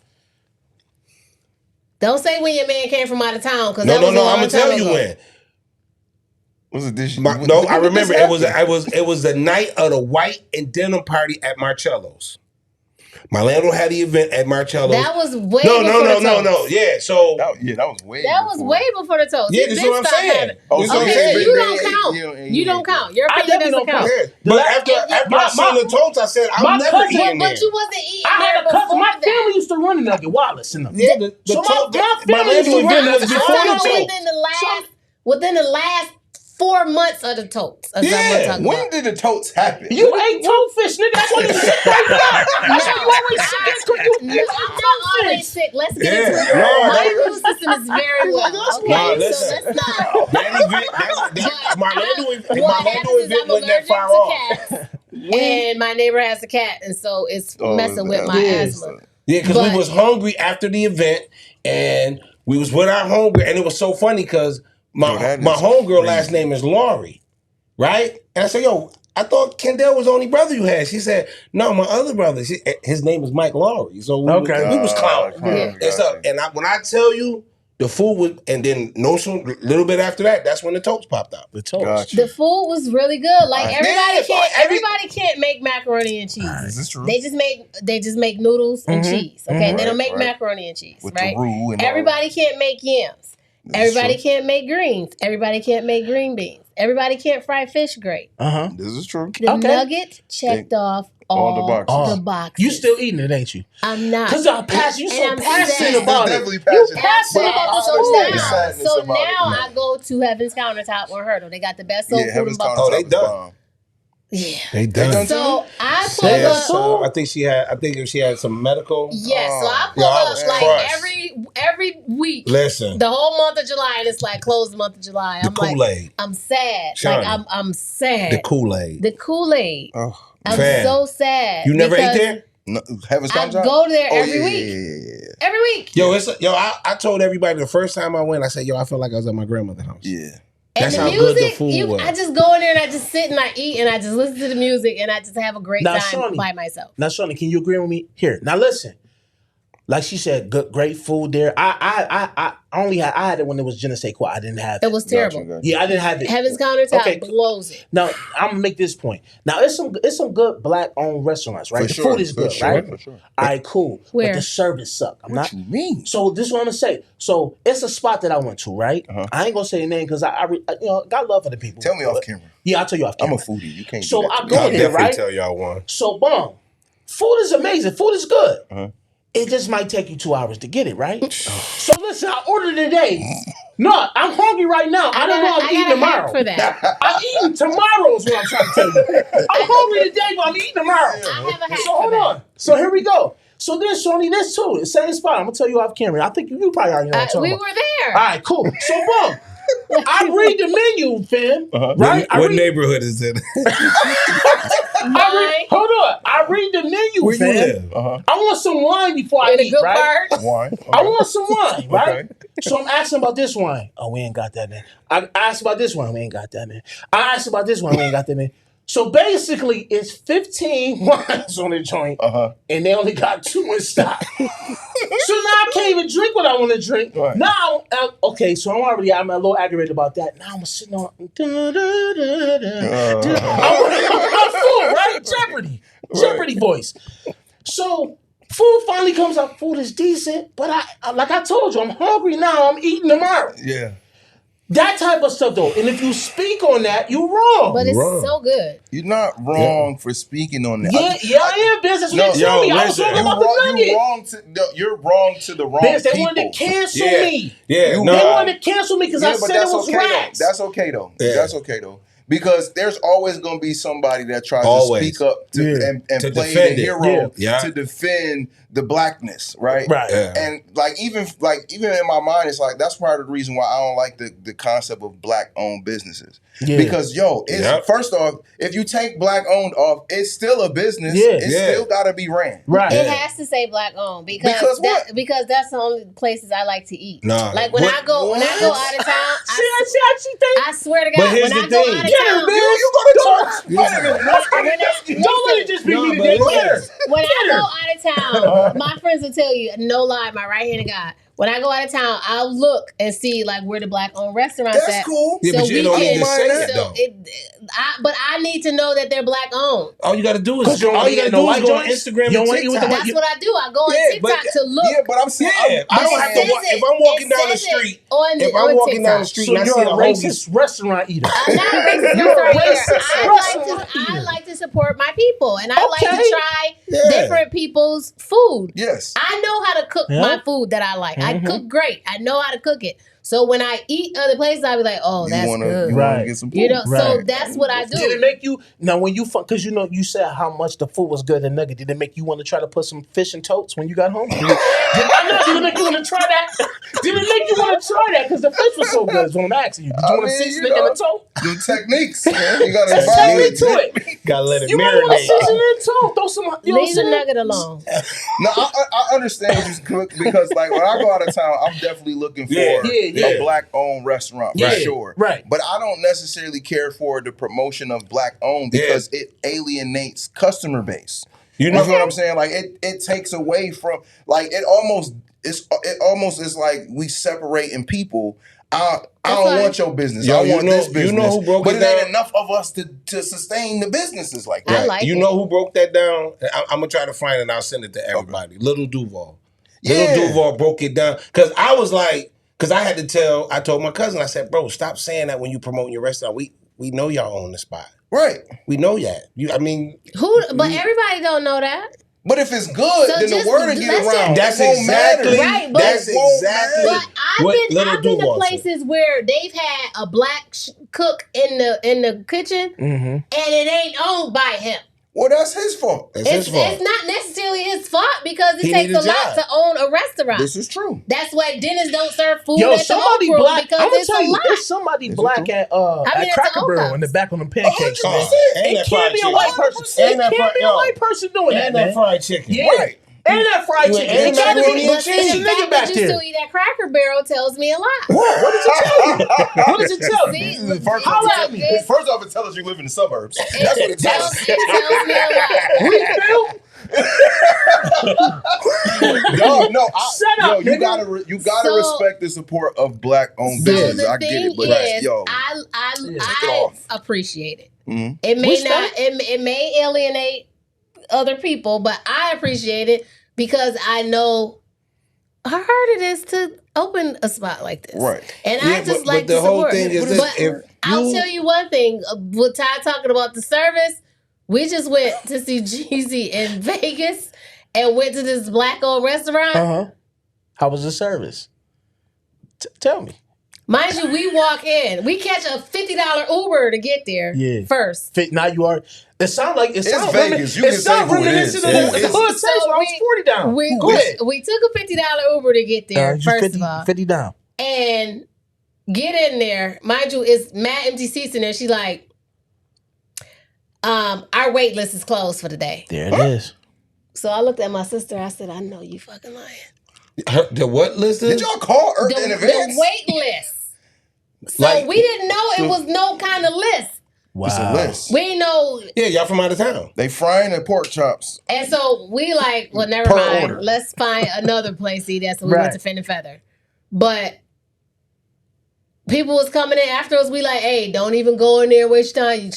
Don't say when your man came from out of town, because no. I'm gonna tell you when. Was it this? I remember it was the night of the white and denim party at Marcello's. My landlord had the event at Marcello's. That was way before the toast. No. Yeah, so that was way. That was way before the toast. Yeah, that's what I'm saying. Okay, you don't count. You don't count. Your opinion doesn't count. But after I seen the toast, I said I'm never eating there. But you wasn't eating I had a cousin. My family used to run the Nugget Wallace in them. Yeah, so my family used to run the Nugget. Within the last 4 months of the totes. Yeah, when did the totes happen? You ate toadfish, nigga. That's why you sick right now. That's why you always sick. I'm not always sick. Let's get into it. My immune system is very well. Okay, so let's not. My landlord event went that far off. And my neighbor has a cat, and so it's messing with my asthma. Yeah, because we was hungry after the event, and we was with our homegirl, and it was so funny because my homegirl last name is Laurie, right? And I said, yo, I thought Kendall was the only brother you had. She said, no, my other brother, his name is Mike Laurie. So we was clowning. And when I tell you, the food was, and then little bit after that, that's when the toast popped out. The toast. Gotcha. The food was really good. Like everybody can't make macaroni and cheese. Is this true? They just make noodles and cheese. Okay, they don't make macaroni and cheese. With right? The roux and everybody can't make yams. Everybody can't make greens. Everybody can't make green beans. Everybody can't fry fish great. This is true. The nugget checked off all the boxes. You still eating it, ain't you? I'm not. Because I'm passionate. You so passionate about it. Definitely passionate. You passionate about this. So now I go to Heaven's Countertop on Hurdle. They got the best soul food in Buffalo. Oh, they done. Yeah, they done. So I pulled up. I think she had some medical. Yes, so I pulled up like every week. Listen, the whole month of July, and it's like closed the month of July. The Kool-Aid. I'm sad. Shawnee. Like I'm sad. The Kool-Aid. The Kool-Aid. Oh, I'm so sad. You never ate there? No, Heaven's Countertop? I go there every week. Yeah. Every week. I told everybody the first time I went, I said, I felt like I was at my grandmother's house. Yeah. That's and the how music, good the food was. I just go in there and I just sit and I eat and I just listen to the music and I just have a great time by myself. Now, Shawnee, can you agree with me? Here, now listen. Like she said, good, great food there. I had it when it was je ne sais quoi. I didn't have it. It was terrible. Gotcha. Yeah, I didn't have it. Heaven's Countertop blows it. Now I'm gonna make this point. Now it's some good black owned restaurants, right? The food is good, right? For sure. All right, cool. Where? But the service suck. What you mean? So this is what I'm gonna say. So it's a spot that I went to, right? I ain't gonna say the name because I got love for the people. Tell me off camera. Yeah, I'll tell you off camera. I'm a foodie. You can't. So do that I to me. go I'll there, definitely right? tell y'all one. So boom, food is amazing. Food is good. It just might take you 2 hours to get it, right? So listen, I ordered today. No, I'm hungry right now. I don't know I'm eating tomorrow. For that. I'm eating tomorrow is what I'm trying to tell you. I'm hungry today, but I'm eating tomorrow. I have a hack So for hold that. on. So here we go. So then, Shoni, this too. The same spot. I'm gonna tell you off camera. I think you probably already know what I'm talking We about. were there. All right, cool. So boom. I read the menu, fam. Right? What neighborhood is it? Hold on. I read the menu, Where fam. you live? I want some wine before I In a eat, good right? part. Wine. Okay. I want some wine, right? Okay. So I'm asking about this wine. Oh, we ain't got that, man. I asked about this wine. We ain't got that, man. I asked about this wine. We ain't got that, man. So basically, it's 15 wines on the joint, and they only got 2 in stock. So now I can't even drink what I want to drink. Right. Now, okay, so I'm a little aggravated about that. Now I'm sitting on, I'm full, right? Jeopardy voice. So food finally comes out. Food is decent, but I like I told you, I'm hungry now. I'm eating tomorrow. Yeah. That type of stuff, though. And if you speak on that, you're wrong. But it's so good. You're not wrong for speaking on that. I am business. No, yo, me. I was listen, talking about the nugget. You're wrong to the wrong They people. wanted to cancel me. Yeah, They wanted to cancel me because I but said it was rats. That's okay though. Yeah. That's okay though. Because there's always going to be somebody that tries to speak up and to play defend the it. hero Yeah. to defend the blackness, right? Right. Yeah. And even in my mind, it's like that's part of the reason why I don't like the concept of black-owned businesses. Yeah. Because first off, if you take black-owned off, it's still a business. Yeah. It's still got to be ran. Right. It has to say black owned because that's the only places I like to eat. Nah. Like when I go out of town, I swear to God, But here's when the I go thing. out of Get her, town, man. You don't let it just be me today. Get her. when I go out of town, my friends will tell you, no lie, my right-handed guy. When I go out of town, I'll look and see like where the black-owned restaurants at. That's cool. Yeah, but you don't need to say it though. But I need to know that they're black-owned. All you got to do is go on white Instagram and TikTok. That's what I do. I go on TikTok to look. Yeah, but I'm saying I don't have to walk. If I'm walking down the street, if I'm walking down the street So and I you're see a a racist restaurant eater. I'm not a racist restaurant eater. I like to support my people, and I like to try different people's food. Yes. I know how to cook my food that I like. I cook great. I know how to cook it. So when I eat other places, I'll be like, oh, that's good. You want to get some food. You know, so that's what I do. Did it make you now when you because you said how much the food was good in Nugget? Did it make you want to try to put some fish in totes when you got home? Did it make you want to try that? Did it make you want to try that because the fish was so good? Is what I'm asking you. Did you want to season it in the tote? The techniques, man. You got to There's technique to it. gotta let it You might want to marinate. season it in tote. Throw some. You know Leave the what I'm nugget alone. No, I understand what you cook because like when I go out of town, I'm definitely looking for a black-owned restaurant for sure. Right. But I don't necessarily care for the promotion of black-owned because it alienates customer base. You know what I'm saying? Like it takes away from like it almost is like we separating people. I don't want your business. I want this business. You know who broke but it down? ain't enough of us to sustain the businesses like that. I like You it. know who broke that down? I'm gonna try to find it and I'll send it to everybody. Little Duval. Little Duval broke it down. Cause I was like, I told my cousin, I said, bro, stop saying that when you promoting your restaurant. We know y'all own the spot. Right. We know that. But everybody don't know that. But if it's good, So then the just- word will get around. That's It won't exactly matter. Right, but- that's exactly But what I've been to places where they've had a black cook in the kitchen, and it ain't owned by him. Well, that's his fault. It's his fault. It's not necessarily his fault because it He takes need a a lot job. to own a restaurant. This is true. That's why dentists don't serve food Yo, at the somebody Oak Room black. because I'm gonna it's tell a you, lot. there's somebody black at at Cracker the Barrel Oak in the House. back on them pancakes, man. 100%. It can't be a white person. It can't be a white person doing that, And man. that fried chicken. Yeah. Right. And that fried chicken. and It gotta macaroni be and it's cheese. a The nigga fact back that you there. still eat at Cracker Barrel tells me a lot. What does it tell you? What does it tell See, you? look, First holla off, at me. first off, it tells us you live in the suburbs. That's what it tells us. It tells me a lot. We feel You gotta respect the support of black-owned businesses. I get it, but I appreciate it. Mm-hmm. It may alienate other people, but I appreciate it because I know how hard it is to open a spot like this. Right. And I just like the whole support. thing is this, I'll tell you one thing. With Ty talking about the service, we just went to see Jeezy in Vegas and went to this black-owned restaurant. Uh-huh. How was the service? Tell me. Mind you, we walk in. We catch a $50 Uber to get there first. Now you are... It sounds like... It's Vegas. You can say who it is. So I was 40 down. We took a $50 Uber to get there, first of all. 50 down. And get in there. Mind you, it's mad empty seats in there. She's like, our wait list is closed for the day. There it is. So I looked at my sister. I said, I know you fucking lying. The what list is? Did y'all call her in advance? The wait list. So we didn't know it was no kind of list. Wow. It's a list. We didn't know. Yeah, y'all from out of town. They frying the pork chops. And so we like, well, never mind. Order. Let's find another place to eat that. So we went to Fin and Feather. But people was coming in after us. We like, hey, don't even go in there, waste your time.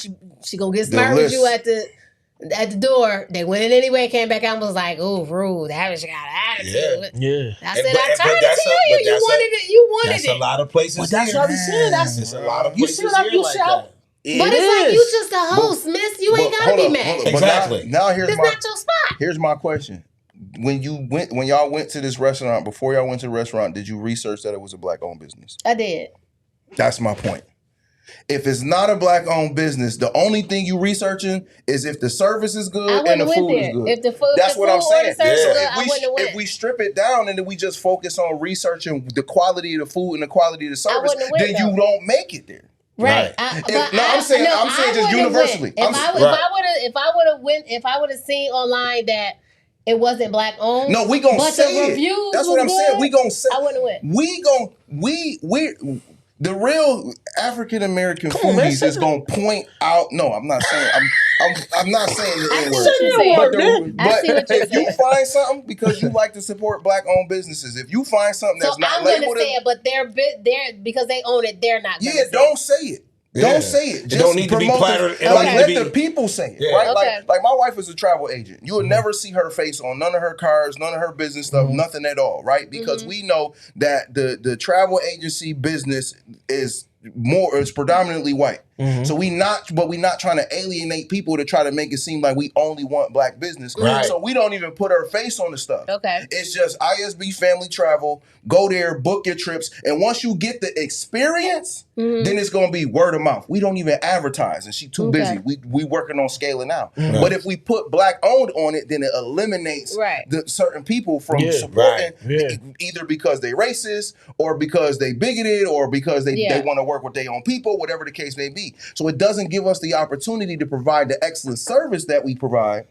She gonna get smart with you at the door. They went in anyway, came back out and was like, "Oh, rude. That bitch got an attitude." Yeah. I said, I tried to tell you. You wanted it. You wanted it. That's a lot of places. But that's what I'm saying. That's a lot of places. You see what you shout? But it's like you just a host, miss. You ain't gotta be mad. Exactly. Now here's not your spot. Here's my question. When y'all went to this restaurant, before y'all went to the restaurant, did you research that it was a black-owned business? I did. That's my point. If it's not a black-owned business, the only thing you researching is if the service is good and the food is good. If the food, that's what I'm saying. So if we strip it down and then we just focus on researching the quality of the food and the quality of the service, then you don't make it there. Right. I'm saying just universally. If I would have seen online that it wasn't black owned. No, we gonna say it. That's what I'm saying. We gonna say. I wouldn't win. We the real African American foodies is gonna point out. No, I'm not saying. I'm not saying the N-word. But if you find something because you like to support black-owned businesses, if you find something that's not labeled, I'm gonna say it, but they're because they own it. They're not. Yeah, don't say it. Yeah. Don't say it. Just don't need to be plattered. Let the people say it, right? Okay. Like my wife is a travel agent. You would never see her face on none of her cards, none of her business stuff, nothing at all, right? Because we know that the travel agency business is predominantly white. So we not trying to alienate people to try to make it seem like we only want black business. Right. So we don't even put our face on the stuff. Okay. It's just ISB Family Travel. Go there, book your trips, and once you get the experience, then it's gonna be word of mouth. We don't even advertise, and she too busy. We working on scaling out. But if we put black owned on it, then it eliminates the certain people from supporting either because they racist or because they bigoted or because they want to work with their own people, whatever the case may be. So it doesn't give us the opportunity to provide the excellent service that we provide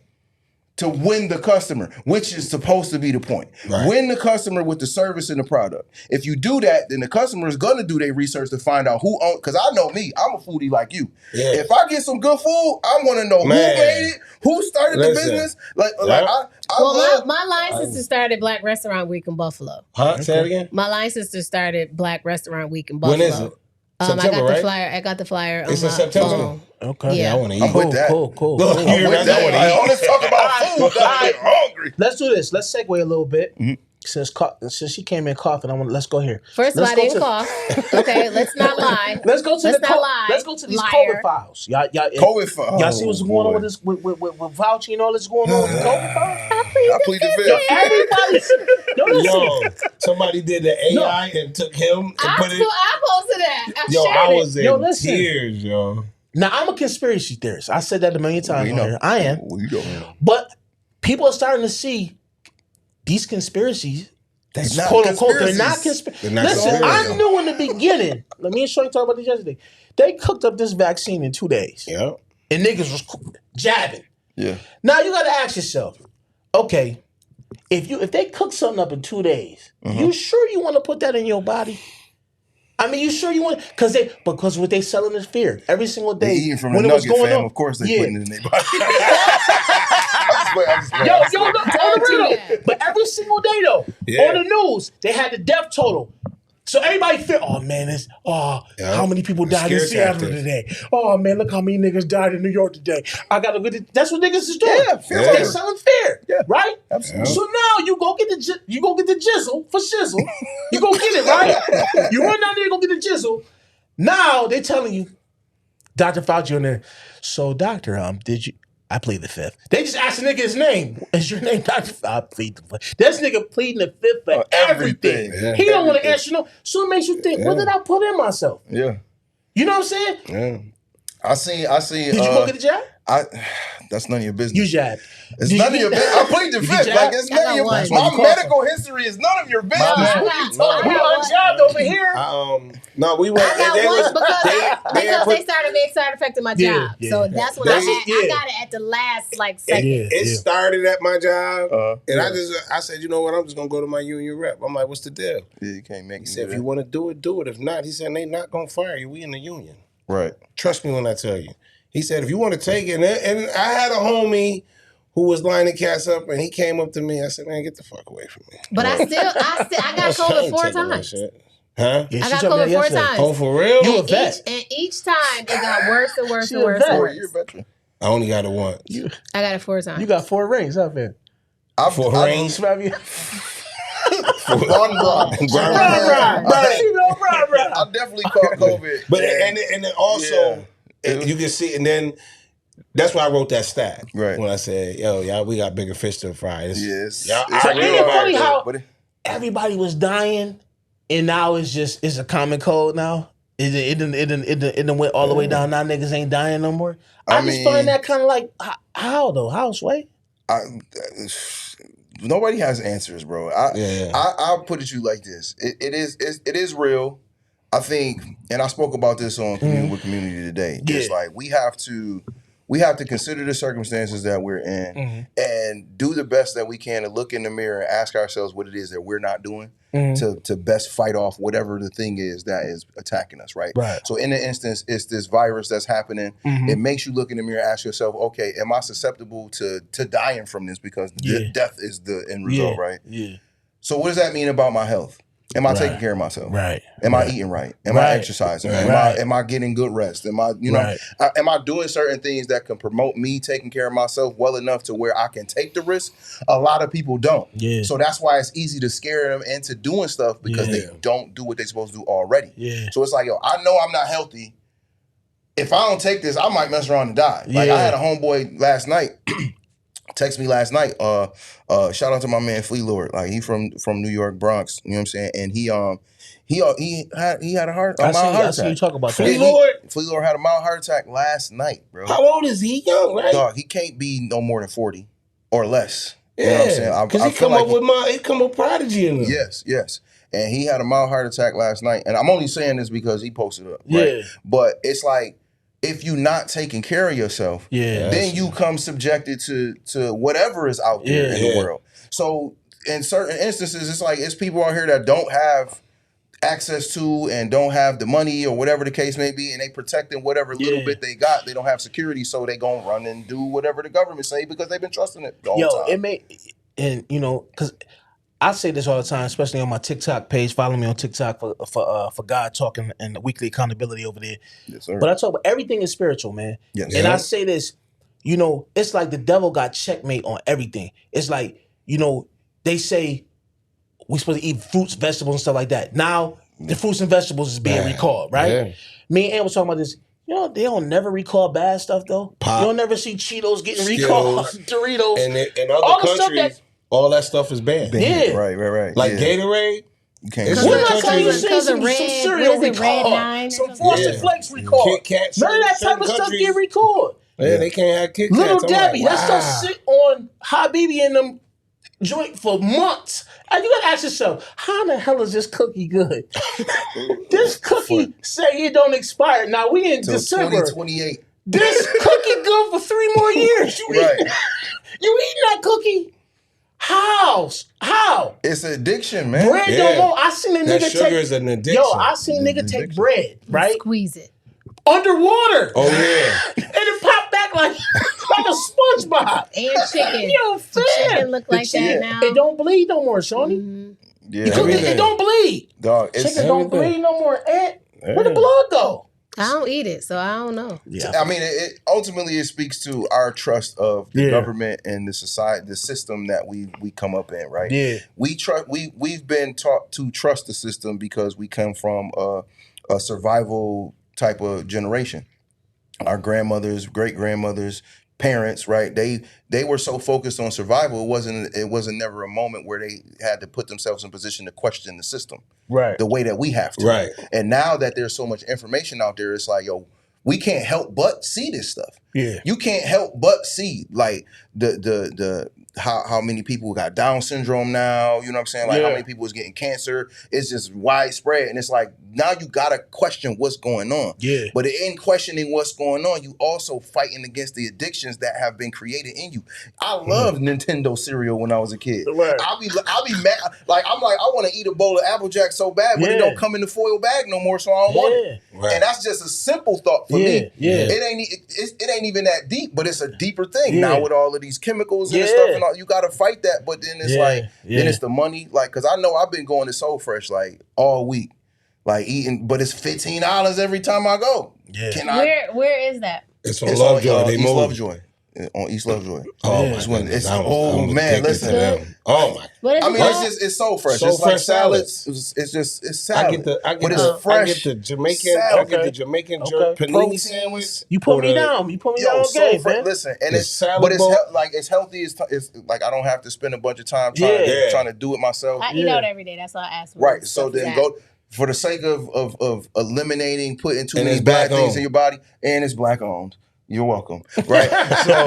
to win the customer, which is supposed to be the point. Right. Win the customer with the service and the product. If you do that, then the customer is going to do their research to find out who owns, because I know me, I'm a foodie like you. Yeah. If I get some good food, I want to know who made it, who started the business. My line sister started Black Restaurant Week in Buffalo. Huh? Say it again? My line sister started Black Restaurant Week in Buffalo. When is it? September, I got the flyer. It's in September. Phone. Okay. Yeah, I want to eat. I'm with that. Cool. I'm with that. I want to talk about food. I'm hungry. Let's do this. Let's segue a little bit. Since she came in coughing, let's go here. First of all, I didn't cough. Okay, let's not lie. Let's go to let's go to these COVID files. Y'all COVID files. Y'all see what's going on with this with Fauci and all this going on with the COVID files? I plead the fifth. Everybody, somebody did the AI and took him and put it. I posted that. I was in tears, yo. Now I'm a conspiracy theorist. I said that a million times on here. I am. We don't. But people are starting to see these conspiracies. They're not quote unquote. They're not conspiracy. Listen, I knew in the beginning. Me and Shorty talked about this yesterday. They cooked up this vaccine in 2 days. Yeah. And niggas was jabbing. Yeah. Now you got to ask yourself, okay, if they cook something up in 2 days, you sure you want to put that in your body? I mean, you sure you want? Because what they selling is fear every single day. They eating from the nugget, fam. Of course they putting it in their body. Yo, look, on the real though. But every single day though, on the news, they had the death total. So everybody feel, oh man, how many people died in Seattle today? Oh man, look how many niggas died in New York today. I gotta go. That's what niggas is doing. Yeah, They're selling fear, right? Absolutely. So now you go get the jizzle for shizzle. You go get it, right? You run down there, go get the jizzle. Now they telling you, Dr. Fauci on there. So doctor, I plead the fifth. They just asked the nigga his name. Is your name Dr. I plead the fifth. This nigga pleading the fifth for everything. He don't want to answer no. So it makes you think, what did I put in myself? Yeah. You know what I'm saying? Yeah. I see. Did you go get a job? That's none of your business. You jabbed. It's none of your business. I plead the fifth. Like, it's none of your business. My medical history is none of your business. We unjobbed over here. No, we went. I got one because they started affecting my job. So that's when I got it at the last second. It started at my job, and I said, you know what? I'm just gonna go to my union rep. I'm like, what's the deal? Yeah, you can't make. He said, if you want to do it, do it. If not, he said, they not gonna fire you. We in the union. Right. Trust me when I tell you. He said, if you want to take it, and I had a homie who was lining cats up, and he came up to me. I said, man, get the fuck away from me. But I got COVID 4 times. Huh? Yeah, I got COVID 4 times. Oh, for real? You a vet. And each time it got worse and worse and worse and worse. You're a veteran. I only got it once. I got it 4 times. You got 4 rings, huh, man? 4 rings? Right. I definitely caught COVID. But and then also you can see, and then that's why I wrote that stat. Right. When I said, yo, y'all, we got bigger fish to fry. Yes. But ain't it funny how everybody was dying and now it's a common cold now? It done went all the way down. Now niggas ain't dying no more. I just find that kind of like, how though? How, Sway? Nobody has answers, bro. I'll put it to you like this. It is real. I think, and I spoke about this on Community today. Yeah. It's like we have to consider the circumstances that we're in and do the best that we can to look in the mirror and ask ourselves what it is that we're not doing to best fight off whatever the thing is that is attacking us, right? So in the instance, it's this virus that's happening. It makes you look in the mirror and ask yourself, okay, am I susceptible to dying from this because death is the end result, right? Yeah. So what does that mean about my health? Am I taking care of myself? Right. Am I eating right? Am I exercising? Am I getting good rest? Am I, am I doing certain things that can promote me taking care of myself well enough to where I can take the risk? A lot of people don't. Yeah. So that's why it's easy to scare them into doing stuff because they don't do what they're supposed to do already. Yeah. So it's like, yo, I know I'm not healthy. If I don't take this, I might mess around and die. Like I had a homeboy last night. Text me last night. Shout out to my man Flea Lord. Like he from New York, Bronx. You know what I'm saying? And he had a mild heart attack. I see you talk about that. Flea Lord had a mild heart attack last night, bro. How old is he? Young, right? Dog, he can't be no more than 40 or less. You know what I'm saying? Because he come with Prodigy in him. Yes. And he had a mild heart attack last night. And I'm only saying this because he posted it up. Right? Yeah. But it's like, if you're not taking care of yourself, then you come subjected to whatever is out there in the world. So in certain instances, it's like it's people out here that don't have access to and don't have the money or whatever the case may be, and they protecting whatever little bit they got. They don't have security, so they gonna run and do whatever the government say because they've been trusting it the whole time. Because I say this all the time, especially on my TikTok page. Follow me on TikTok for God Talking and the weekly accountability over there. Yes, sir. But I talk about everything is spiritual, man. Yes. And I say this, it's like the devil got checkmate on everything. It's like, they say we're supposed to eat fruits, vegetables, and stuff like that. Now the fruits and vegetables is being recalled, right? Yeah. Me and Ann was talking about this. They don't never recall bad stuff though. Pop. You don't never see Cheetos getting recalled, Doritos, and in other countries. All that stuff is banned. Yeah. Right. Like Gatorade. You can't some cereal recalled. Some Frosted Flakes recalled. None of that type of stuff get recalled. Yeah, they can't have Kit Kats. Little Debbie, that stuff sit on Habibi and them joint for months. And you gotta ask yourself, how in the hell is this cookie good? This cookie say it don't expire. Now we in December. 2028. This cookie good for 3 more years. You eating that cookie? How? It's an addiction, man. Bread don't go. I seen a nigga take. Sugar is an addiction. I seen a nigga take bread, right? Squeeze it. Underwater. Oh, yeah. And it popped back like like a SpongeBob. And chicken. Yo, fam. Chicken look like that now. It don't bleed no more, Shawnee. Mm-hmm. Yeah, You cook it don't bleed. Dog, Chicken don't bleed no more. Where the blood go? I don't eat it, so I don't know. Yeah. I mean, it ultimately it speaks to our trust of the government and the society, the system that we come up in, right? Yeah. We've been taught to trust the system because we come from a survival type of generation. Our grandmothers, great grandmothers, parents, right? They were so focused on survival. It wasn't never a moment where they had to put themselves in position to question the system, right? The way that we have to, right? And now that there's so much information out there, it's like, yo, we can't help but see this stuff. Yeah, you can't help but see like the how many people got Down syndrome now. You know what I'm saying? Like how many people is getting cancer. It's just widespread, and it's like now you gotta question what's going on. Yeah. But in questioning what's going on, you also fighting against the addictions that have been created in you. I loved Nintendo cereal when I was a kid. Right. I'll be mad. Like I want to eat a bowl of Apple Jack so bad, but it don't come in the foil bag no more, so I don't want it. Right. And that's just a simple thought for me. Yeah. It ain't even that deep, but it's a deeper thing now with all of these chemicals and stuff and all. You got to fight that, but then it's then it's the money. Like, cause I know I've been going to Soul Fresh like all week, like eating, but it's $15 every time I go. Yeah. Where is that? It's on Lovejoy. They East moved. Lovejoy. On East Lovejoy. Oh, my man, listen. Oh my. What is I mean, it? it's so fresh. So it's fresh like salads. It's salad. I get it's fresh. I get the Jamaican. salad. I get the Jamaican panini sandwich. You put me down. You put me down. Okay, man. Listen, and The it's salad but it's bowl. it's healthy. It's like I don't have to spend a bunch of time trying to do it myself. I eat out every day. That's why I asked. Right. So then go for the sake of eliminating putting too many bad things in your body, and it's black owned. You're welcome. Right. So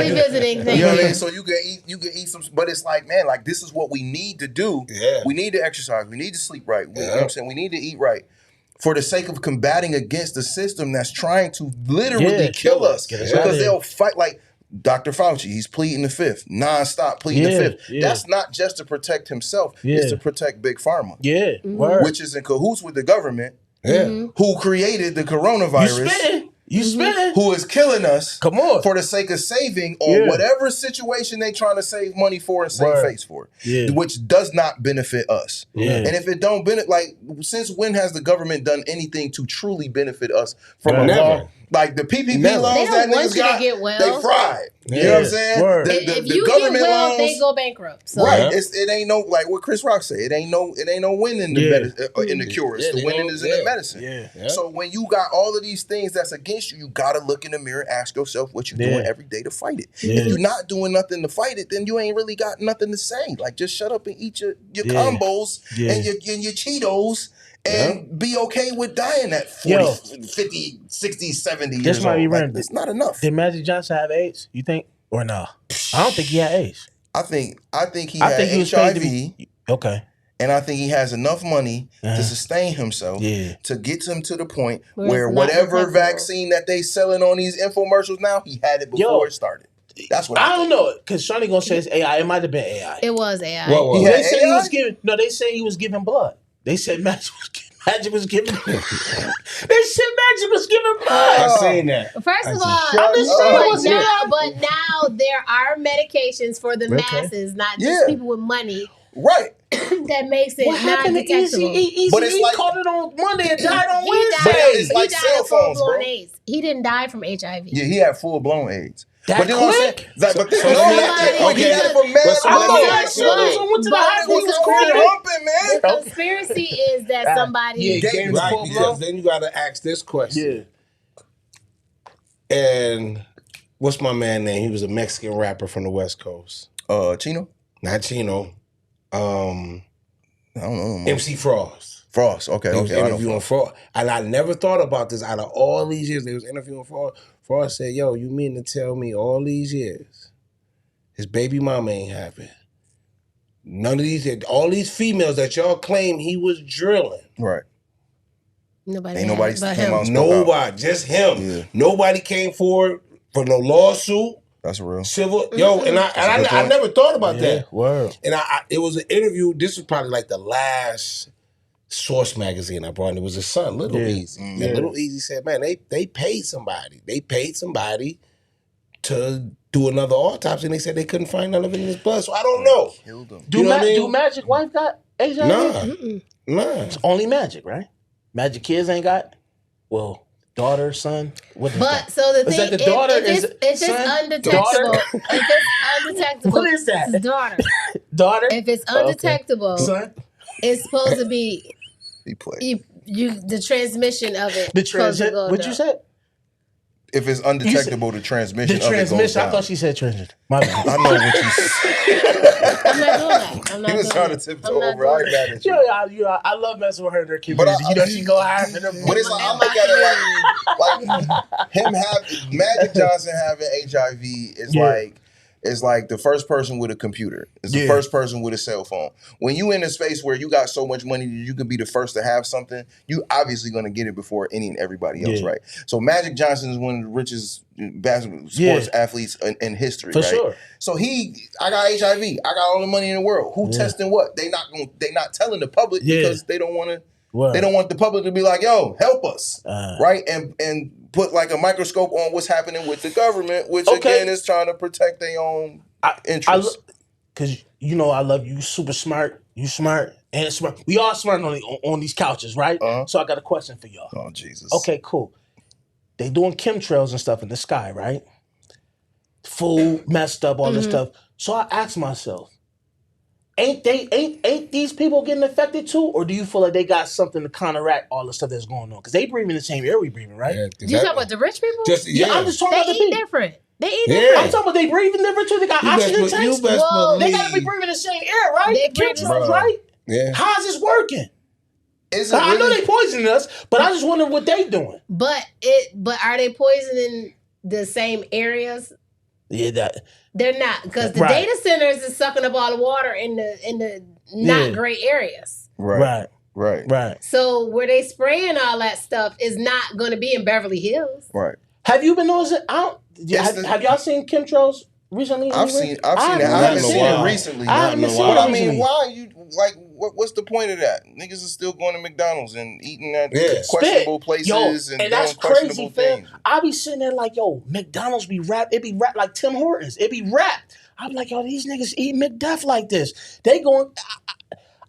visiting things. You know what I mean? So you can eat some, but it's like, man, like this is what we need to do. Yeah. We need to exercise. We need to sleep right. You know what I'm saying? We need to eat right. For the sake of combating against the system that's trying to literally kill us. Because they'll fight like Dr. Fauci, he's pleading the fifth, nonstop pleading the fifth. That's not just to protect himself, it's to protect Big Pharma. Yeah. Which is in cahoots with the government who created the coronavirus. You spitting. Who is killing us for the sake of saving on whatever situation they trying to save money for and save face for, which does not benefit us. And if it don't benefit, like, since when has the government done anything to truly benefit us from a law? Like the PPP loans that niggas got, they fried. You know what I'm saying? If you get well, they go bankrupt. So. Right. It ain't no, like what Chris Rock said, it ain't no win in the in the cure. It's the winning is in the medicine. So when you got all of these things that's against you, you gotta look in the mirror and ask yourself what you're doing every day to fight it. If you're not doing nothing to fight it, then you ain't really got nothing to say. Like just shut up and eat your combos and your Cheetos. And be okay with dying at 40, 50, 60, 70 years this might old. be Like, random. it's not enough. Did Magic Johnson have AIDS, you think? Or no? I don't think he had AIDS. I think he had HIV. Okay. And I think he has enough money to sustain himself to get him to the point where whatever vaccine that they selling on these infomercials now, he had it before it started. That's what I don't know. Because Shawnee gonna say it's AI. It might have been AI. It was AI. They said he was giving. No, they said he was giving blood. They said Magic was giving. They said Magic was giving blood. I seen that. First of all, but now there are medications for the masses, not just people with money. Right. That makes it non-detectable. But it's like, he caught it on Monday and died on Wednesday. But it's like cell phones, bro. AIDS. He didn't die from HIV. Yeah, he had full-blown AIDS. That quick? He had it from mad. The conspiracy is that somebody gave right, because then you got to ask this question. Yeah. And what's my man name? He was a Mexican rapper from the West Coast. Chino? Not Chino. I don't know. MC Frost. Frost, okay. He was interviewing Frost. And I never thought about this. Out of all these years, they was interviewing Frost. Frost said, yo, you mean to tell me all these years, his baby mama ain't happy? None of these, all these females that y'all claim he was drilling. Right. Nobody came out. Nobody, just him. Yeah. Nobody came forward for no lawsuit. That's real. Civil, yo, and I never thought about that. Word. And it was an interview. This was probably like the last Source magazine I brought. And it was his son, Little Easy. And Little Easy said, "Man, they paid somebody. They paid somebody to do another autopsy, and they said they couldn't find none of it in his blood. So I don't know. Killed him. Do Magic wife got HIV? Nah. It's only Magic, right? Magic kids ain't got. Well, daughter, son. What is that? So the Is thing, that the daughter? if it's undetectable, if it's undetectable, What is that? It's daughter. Daughter. If it's undetectable, Son. it's supposed to be He played. the transmission of it. The transmission. What you said? If it's undetectable, the transmission. The of it goes transmission. I down. thought she said transmission. My bad. I know what you said. I'm not doing that. I'm not He was doing trying to that. tiptoe I'm not over. I doing ain't that. mad at you. I love messing with her in her community. But She go higher than them. But it's like, I look at it like him having Magic Johnson having HIV is like the first person with a computer. It's the first person with a cell phone. When you in a space where you got so much money that you can be the first to have something, you obviously going to get it before any and everybody else, right? So Magic Johnson is one of the richest basketball sports athletes in history, For right? sure. So I got HIV. I got all the money in the world. Who testing what? They not telling the public because they don't want to. They don't want the public to be like, yo, help us, right? And put like a microscope on what's happening with the government, which again is trying to protect their own interests. Because I love you. Super smart. You smart and smart. We all smart on these couches, right? So I got a question for y'all. Oh, Jesus. Okay, cool. They doing chemtrails and stuff in the sky, right? Food messed up, all this stuff. So I asked myself, ain't these people getting affected too, or do you feel like they got something to counteract all the stuff that's going on? Because they breathing the same air we breathing, right? Yeah, You talking about the rich people? I'm just talking They about the eat people. different. They eat different. I'm talking about they breathing different too. They got oxygen tanks. They got to be breathing the same air, right? They Chemtrails, right? Yeah. How's this working? I know they poisoning us, but I just wonder what they doing. But are they poisoning the same areas? Yeah, They're not, because the data centers is sucking up all the water in the not great areas. Right. So where they spraying all that stuff is not going to be in Beverly Hills. Right. Have you been noticing? Have y'all seen chemtrails recently? I've seen that. I haven't seen it recently. I haven't seen it But I mean, recently. why you like? What's the point of that? Niggas is still going to McDonald's and eating at questionable places and that's doing questionable crazy, things. I be sitting there like, yo, McDonald's be wrapped. It be wrapped like Tim Hortons. It be wrapped. I be like, yo, these niggas eat McDuff like this. They going.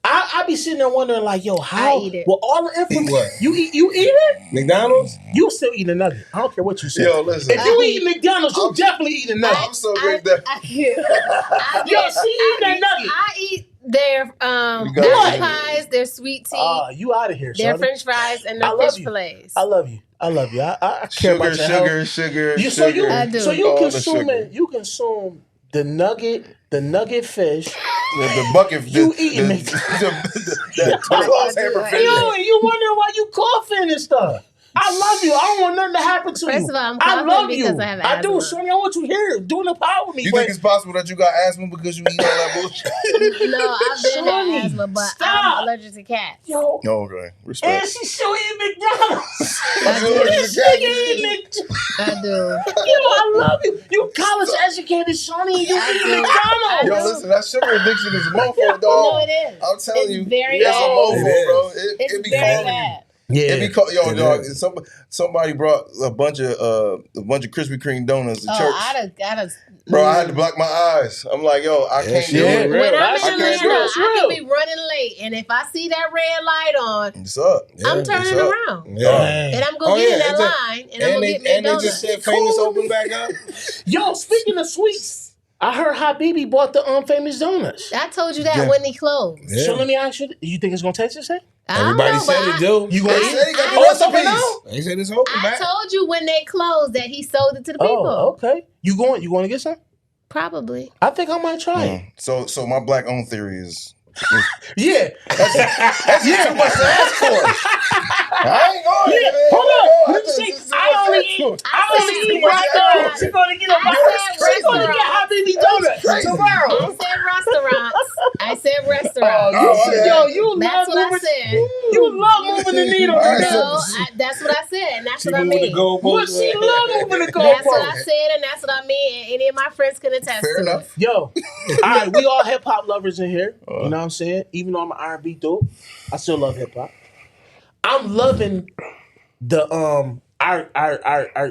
I be sitting there wondering like, yo, how? I eat it. Well, all the information you eat it. McDonald's? You still eat a nugget. I don't care what you say. Yo, listen. If you eat McDonald's, you definitely eat a nugget. I'm so great that. Yo, she eat that nugget. I eat their apple pies, their sweet tea, you out of here, their son. French fries, and their fish fillets. I love you. I care about your health. Sugar. I do. So you consume the nugget fish. The bucket. You eating me. The close hamper fish. Yo, you wondering why you coughing and stuff. I love you. I don't want nothing to happen to you. First of all, I'm I coughing love because you. I have I do, asthma. Sonny. I want you here doing the power with me. You think it's possible that you got asthma because you eat all that bullshit? No, I've been Sonny, had asthma, but stop. I'm allergic to cats. Yo, No, okay. and Respect. she still eating McDonald's. This nigga eating McDonald's. I do. I love you. You college educated, Sonny. You eat McDonald's. Yo, listen, that sugar addiction is a mofo, dog. No, it is. I'm telling It's you, very it's a bad. mofo, bro. It's It be very calling you. bad. Yeah. It be yo, dog. Somebody brought a bunch of Krispy Kreme donuts to church. Bro, I had to block my eyes. I'm like, yo, I can't do it. When I'm That's in real. Atlanta, That's I real. can be running late, and if I see that red light on, What's up? I'm turning around. Yeah. And I'm going to get in that line, and I'm going to get me a And they just donut. said famous open back up. Yo, speaking of sweets, I heard Habibi bought the famous donuts. I told you that when he closed. Yeah. So let me ask you, you think it's going to taste the same? I don't Everybody know, said but it do. You going They to said he got I- the recipes. They said it's open I back. told you when they closed that he sold it to the people. Oh, okay. You going to get some? Probably. I think I might try it. So my black owned theory is Yeah. that's too much to ask for. I ain't going. Yeah, Man. hold on. I Let me see. just- I only eat restaurants. She's going to get she's going to get Habibi donuts tomorrow. I said restaurants. You That's love what I moving. said. You love moving the needle. All right, girl. so- That's what I said, and that's She what I moving the mean. Look, goalpost. she love moving the That's what I goalpost. said, and that's what I mean. And any of my friends can attest Fair to enough. Yo, all right, we all hip hop lovers in here. You know what I'm saying? Even though I'm an R&B dude, I still love hip hop. I'm loving the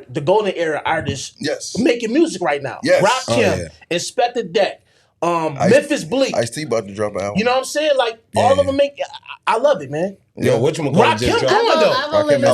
the golden era artists making music right now. Yes. Rakim, Inspector Deck, Memphis Bleak. Ice-T about to drop an album. You know what I'm saying? Like all of them make. I love it, man. Yo, whatchamacallit just dropped?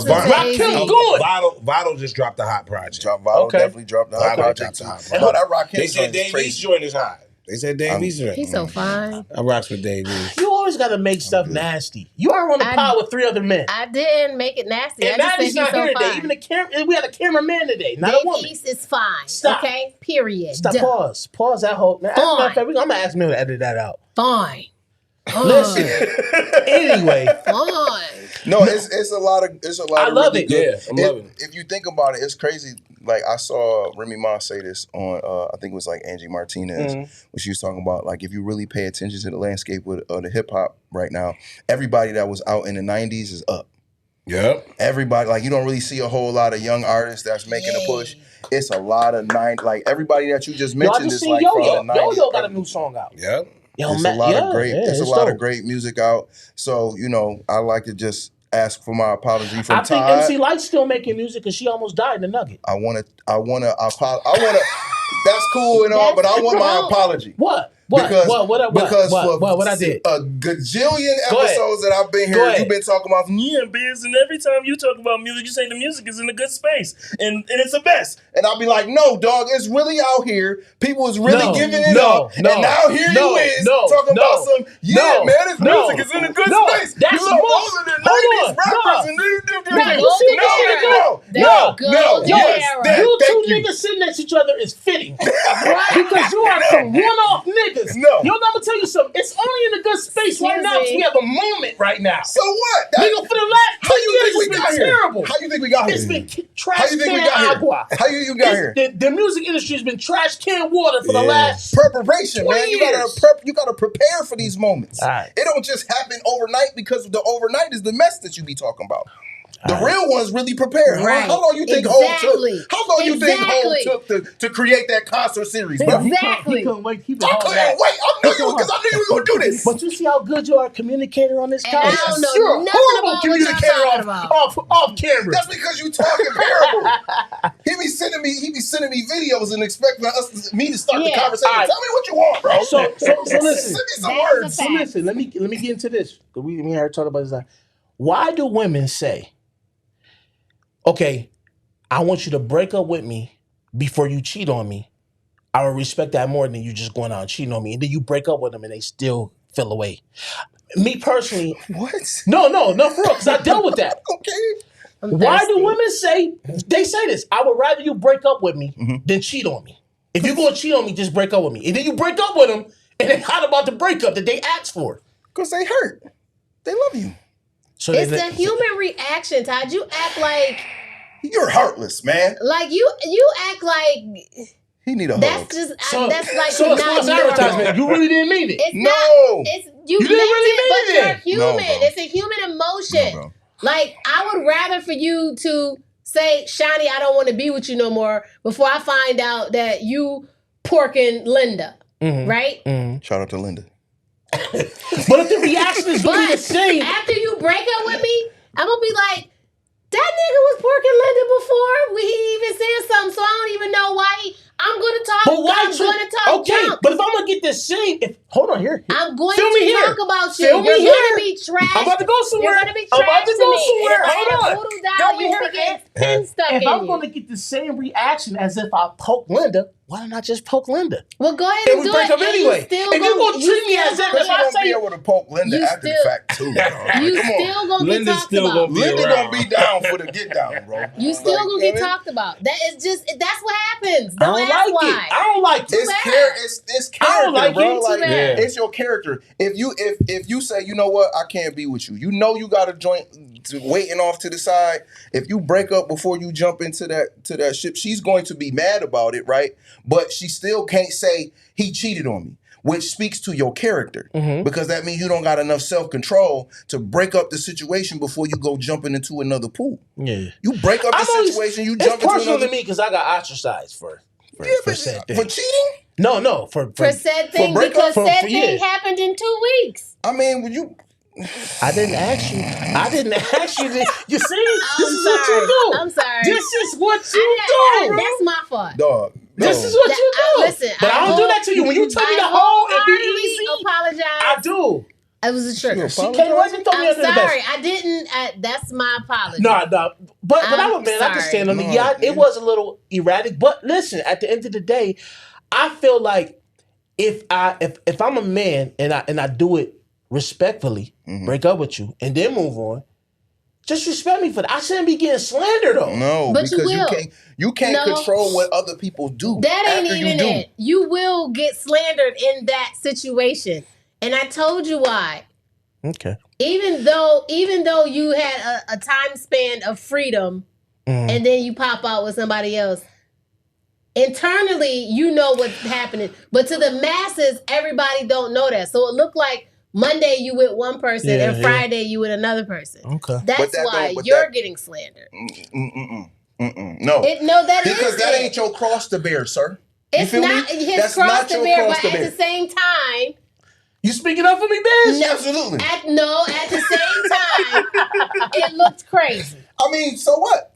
Rakim going. Votto just dropped a hot project. Votto definitely dropped a hot project. No, that Rakim. They said Dave East joint is hot. They said Dave East joint. He's so fine. I rocks with Dave East. You always got to make stuff nasty. You are on the pod with 3 other men. I didn't make it nasty. And Maddie's not here today. Even the camera. We had a cameraman today, not a woman. Dave East is fine. Stop. Okay. Period. Stop. Pause that whole. Man, I'm gonna ask me to edit that out. Fine. Listen. Anyway. Fine. No, it's a lot of I love really it. Good. Yeah, I'm loving it. If you think about it, it's crazy. Like I saw Remy Ma say this on I think it was like Angie Martinez when she was talking about like if you really pay attention to the landscape of the hip hop right now, everybody that was out in the 90s is up. Yep. Everybody, like you don't really see a whole lot of young artists that's making a push. It's a lot of like everybody that you just mentioned is like from the 90s. Yo got a new song out. Yep. It's a lot of great music out. So, you know, I like to just ask for my apology from Todd. I think MC Light's still making music because she almost died in the Nugget. I wanna that's cool and all, but I want my apology. What? Because what I did? A gajillion episodes that I've been here, you've been talking about Biz, and every time you talk about music, you say the music is in a good space and it's the best. And I'll be like, no, dog, it's really out here. People is really giving it up. And now here you is talking about some, man, this music is in a good space. That's you look older than 90s rappers and you two niggas sitting next to each other is fitting. Because you are some one-off niggas. No. Yo, I'm gonna tell you something. It's only in a good space right now because we have a moment right now. So what? Nigga, for the last 2 years, it's been terrible. How you think we got here? It's been trash can agua. How you got here? The music industry has been trash can water for the last preparation, man. years. You gotta prepare for these moments. Right. It don't just happen overnight because the overnight is the mess that you be talking about. The real ones really prepare. Right. How long you think Hov took? How long you think Hov took to create that concert series, bro? Exactly. He couldn't wait. I knew you because I knew you were gonna do this. But you see how good you are a communicator on this And couch. I don't know You're a nothing horrible about what communicator y'all talking about. off camera. That's because you talking terrible. He be sending me videos and expecting me to start the conversation. Right. Tell me what you want, bro. So listen. Send me some words. So listen. Let me get into this. We already talked about this. Why do women say, okay, I want you to break up with me before you cheat on me? I would respect that more than you just going out and cheating on me. And then you break up with them and they still feel away. Me personally. What? No, for real, because I dealt with that. Okay. Why do women say, they say this, I would rather you break up with me than cheat on me. If you're going to cheat on me, just break up with me. And then you break up with them and they're not about the breakup that they asked for. Because they hurt. They love you. So it's a human reaction, Todd. You act like you're heartless, man. Like you act like he need a hug. That's like so it's false advertisement. You really didn't mean it. It's no. Not. It's you didn't really mean but it. you're human. No, it's a human emotion. No, like I would rather for you to say, Shani, I don't want to be with you no more before I find out that you porking Linda. Right? Shout out to Linda. But if the reaction is going to be the same. After you break up with me, I'm going to be like, that nigga was porking Linda before. He even said something, so I don't even know why. I'm going to talk. But why I'm going to talk junk. But if I'm going to get the same, hold on here. I'm going Feel me to here. talk about you. Feel me You're here. going to be trash. I'm about to go somewhere. You're going to be I'm trash about to go me. somewhere. And if I Hold had on. a voodoo doll, you would get pin stuck in If you. I'm going to get the same reaction as if I poke Linda, why don't I just poke Linda? Well, go ahead And and we do break it. up anyway. If you're going to treat me as if Chris I gonna say be able to poke Linda after the fact too, bro. You Come on. still going to be Linda's talked still about. gonna be Linda around. gonna be down for the get down, bro. You still gonna get talked about. That is just that's what happens. Don't ask like why. it. I don't like it. It's character, I don't like bro. it. Like, bad. it's your character. If you say, you know what, I can't be with you. You know you got a joint waiting off to the side. If you break up before you jump into that ship, she's going to be mad about it, right? But she still can't say he cheated on me, which speaks to your character, because that means you don't got enough self-control to break up the situation before you go jumping into another pool. Yeah, you break up the situation, you jump into another. It's personal to me because I got ostracized for said thing. For cheating? No, for said thing because said thing happened in 2 weeks. I mean, when you I didn't ask you. You see? This is sorry. what you do. I'm sorry. This is what you do. That's my fault. Dog. This is what you do. Listen, but I don't do that to you. When you tell me the whole and be easy, apologize. I do. It was a trigger. She can't wait to throw me I'm under the bus. sorry. I didn't. That's my apology. No. But I'm a man. I can stand on the yacht. It was a little erratic. But listen, at the end of the day, I feel like if I'm a man and I do it respectfully, break up with you, and then move on, just respect me for that. I shouldn't be getting slandered though. No, but because you can't control what other people do. That ain't even it. You will get slandered in that situation. And I told you why. Okay. Even though you had a time span of freedom and then you pop out with somebody else, internally you know what's happening. But to the masses, everybody don't know that. So it looked like Monday you with one person and Friday you with another person. Okay. That's why you're getting slandered. No. Because that ain't your cross to bear, sir. It's not his cross to bear, but at the same time, you speaking up for me, bitch? No, absolutely. At the same time, it looked crazy. I mean, so what?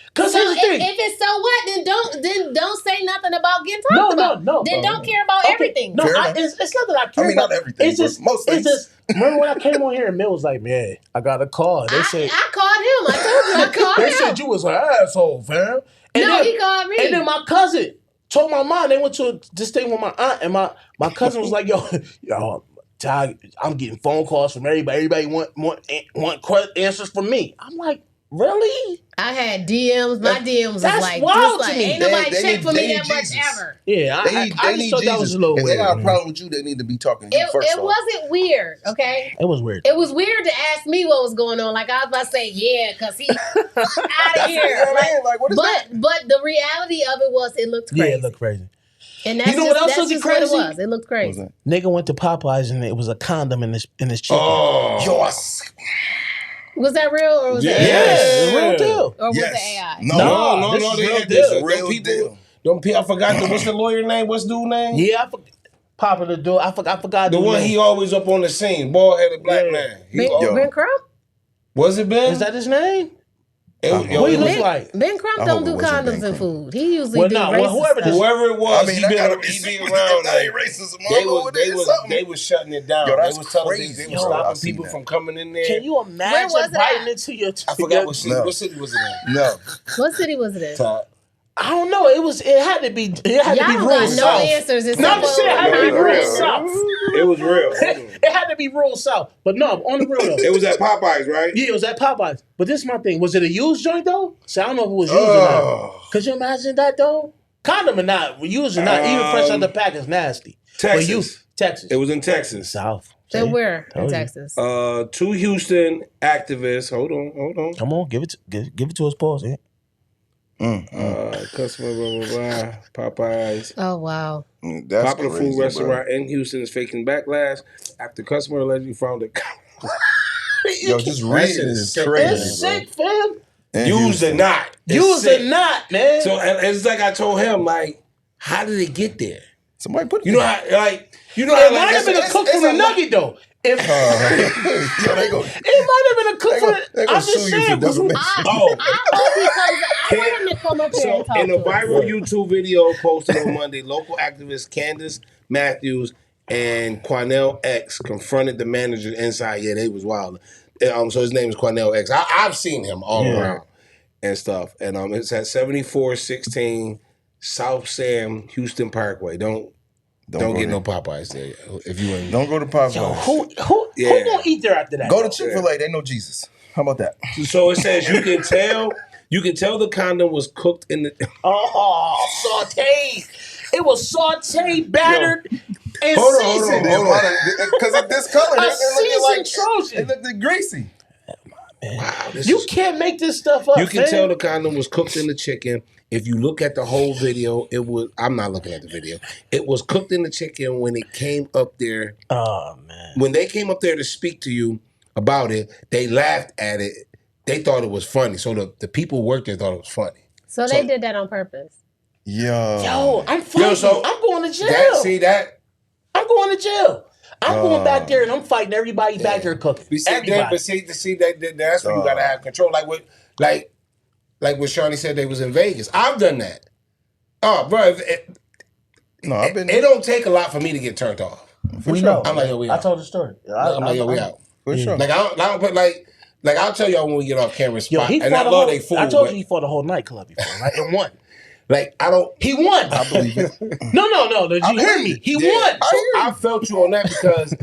Because here's the thing. If it's so what, then don't say nothing about getting talked about. No. Then don't care about everything. No, it's not that I care about. I mean, not everything. It's just most things. Remember when I came on here and Mill was like, man, I got a call. They said I called him. I told you I called him. They said you was an asshole, fam. He called me. And then my cousin told my mom, they went to this thing with my aunt, and my cousin was like, yo, Ty, I'm getting phone calls from everybody. Everybody want answers from me. I'm like, really? I had DMs. My DMs was that's like, wild to me. Ain't nobody checked for me that much ever. Yeah, I just thought that was a little weird. If they got a problem with you, they need to be talking to you first. It wasn't weird, okay? It was weird. It was weird to ask me what was going on. Like I was about to say, yeah, because he out of here. Like, what is that? But the reality of it was, it looked crazy. Yeah, it looked crazy. And that's what else was just crazy? what it was. It looked crazy. Nigga went to Popeyes and it was a condom in his chicken. Oh, was that real or was that AI? Real deal. Or was it AI? No, they real had deal. this real deal. I forgot what's the lawyer name? What's dude name? Yeah, Papa the dude. I forgot the one name. he always up on the scene, bald-headed black man. Ben Crump? Was it Ben? Is that his name? What he looks like? Ben Crump don't do condoms and food. He usually do racist whoever it was, I mean, he been around. That ain't racism. They was shutting it down. Yo, they that's was telling crazy. they was stopping people from coming in there. Can you imagine biting into your? I forgot what city was it in. No. What city was it in? I don't know. It had to be. It had to be rural south. South. No answers. No, I'm just saying it had to be rural South. It was real. It had to be rural South. But no, on the real though. It was at Popeyes, right? Yeah, it was at Popeyes. But this is my thing. Was it a used joint though? So I don't know if it was used or not. Could you imagine that though? Condom or not, used or not, even fresh out the pack is nasty. Texas. Texas. It was in Texas. South. So where in Texas? 2 Houston activists. Hold on. Come on, give it to us, pause. Yeah. Customer, blah, blah, blah. Popeyes. Oh, wow. That's popular crazy, food restaurant in Houston is facing backlash after customer allegedly found it. Yo, just reading is crazy. It's sick, fam. Used or not. Used or not, man. So it's like I told him, like, how did it get there? Somebody put it You know how, like, it might have been a cook from the Nugget, though. It might have been a cook from the. I'm just saying. I want him to come up here and talk in a to viral YouTube video posted on Monday, local activist Candace Matthews and Quanell X confronted the manager inside. Yeah, they was wild. So his name is Quanell X. I've seen him all around and stuff. And it's at 7416 South Sam Houston Parkway. Don't get no Popeyes there if you ain't. Don't go to Popeyes. Yo, who gonna eat there after that? Go to Chick-fil-A. They know Jesus. How about that? So it says you can tell the condom was cooked in the sauteed. It was sauteed, battered, and seasoned. Hold on. Because of this color, it looked greasy. Wow, you can't make this stuff up. You can tell the condom was cooked in the chicken. If you look at the whole video, it was. I'm not looking at the video. It was cooked in the chicken when it came up there. Oh man! When they came up there to speak to you about it, they laughed at it. They thought it was funny. So the people who worked there thought it was funny. So they did that on purpose. Yo, I'm fighting. I'm going to jail. I'm going to jail. I'm going back there and I'm fighting everybody back there cooking. Everybody. That's where you gotta have control. Like what Shawnee said, they was in Vegas. I've done that. Oh, bro, I've been. It don't take a lot for me to get turned off. We know. I'm like, yo, we out. I told the story. I'm like, yo, we out. For sure. Like I don't put like I'll tell y'all when we get off camera spot. Yo, and I love they food. I told you he fought a whole nightclub before, right? And won. Like I don't. He won. I believe it. No. Did you hear me? He won. So I felt you on that because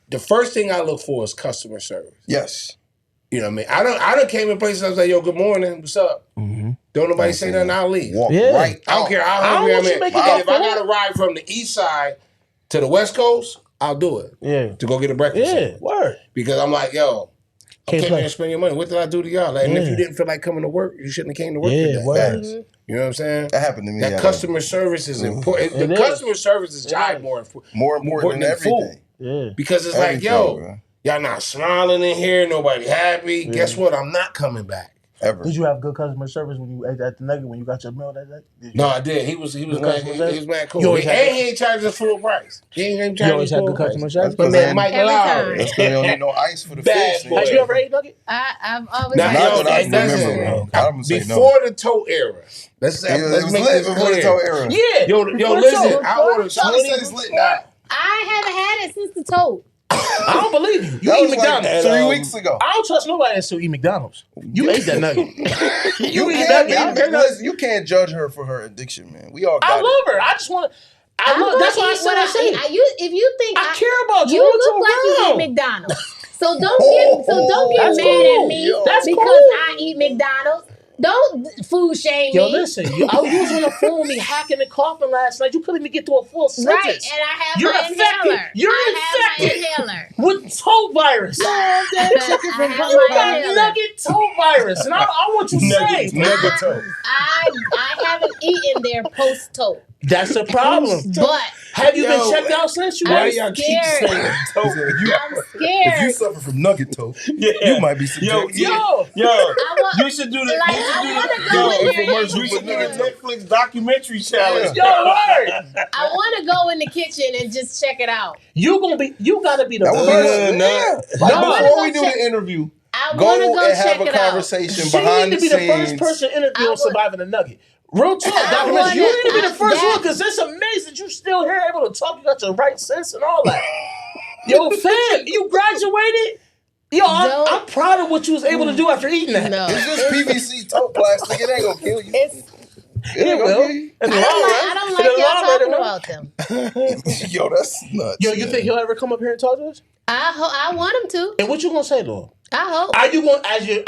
the first thing I look for is customer service. Yes. You know what I mean? I don't came in places I was like, yo, good morning, what's up? Mm-hmm. Don't nobody say nothing, I'll leave. Walk right. I don't care how hungry I'm at. If I gotta ride from the east side to the west coast, I'll do it. Yeah. To go get a breakfast. Yeah, word. Because I'm like, yo, I came here and play. spend your money. What did I do to y'all? Like, and if you didn't feel like coming to work, you shouldn't have came to work today. Word. You know what I'm saying? That happened to me. That customer service is important. The customer service is jive more important than everything. Food. Yeah. Because it's like, yo, y'all not smiling in here, nobody happy. Yeah. Guess what? I'm not coming back. Ever. Did you have good customer service when you ate at the Nugget when you got your meal that day? No, I did. He was mad cool. He ain't charged us full price. He ain't you charged always us had full good price. customer service. But man, Mike Lowry. That's because they don't need no ice for the fish. Have you ever ate Nugget? I've always Not that I remember. I'm say before the toe era. Let's make this before the clear. toe era. Yeah. Yo, listen. I ordered 20. It's lit now. I haven't had it since the tote. I don't believe you. You That eat was McDonald's. like 3 weeks ago. I don't trust nobody that still eat McDonald's. You ate that nugget. Listen, you can't judge her for her addiction, man. We all got I love her. I just want to. That's why I said I say. If you think I care about you, you look like you eat McDonald's. So don't get mad at me because I eat McDonald's. Don't food shame me. Yo, listen, you was on the phone with me hacking and coughing last night. You couldn't even get to a full sentence. Right, and I have my inhaler. You're infected with toe virus. You got nugget toe virus. And I want you to say. Nugget toe. I haven't eaten there post-toe. That's a problem. But have you been checked out since you? I'm scared. I'm scared. If you suffer from nugget toe, you might be subjected. Yo, you should do the infomercial for Netflix documentary challenge. Yo, word. I want to go in the kitchen and just check it out. You gotta be the first. Before we do the interview, I want to go and check have a it out. conversation She behind need the to be scenes. the first person interviewing surviving the nugget. Real talk, documentary. You need to be the first one because it's amazing you still here able to talk. You got your right sense and all that. Yo, fam, you graduated. Yo, I'm proud of what you was able to do after eating that. No. It's just PVC toe plastic. It ain't gonna kill you. It will. I don't like y'all talking about them. Yo, that's nuts. Yo, you think he'll ever come up here and talk to us? I want him to. And what you gonna say to him? I hope. Are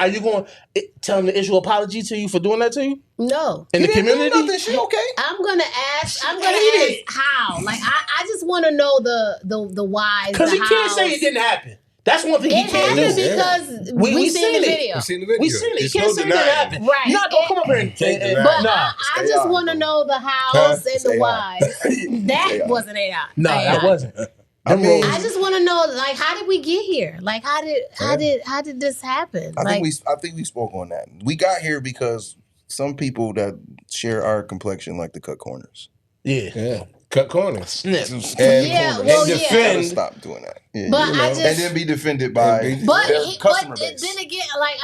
you going to tell him to issue an apology to you for doing that to you? No. In the community? Nothing. She okay? I'm gonna ask how. Like I just want to know the whys. Because he can't say it didn't happen. That's one thing he can't do. It happened because we seen the video. We seen the video. We seen it. He can't say it didn't happen. Right. You're not gonna come up here and but I just want to know the hows and the whys. That wasn't AI. No, that wasn't. I just want to know, like, how did we get here? Like, how did this happen? I think we spoke on that. We got here because some people that share our complexion like to cut corners. Yeah. Cut corners. Snip. And defend. Stop doing that. Yeah, but and then be defended by customer base. Then again, like,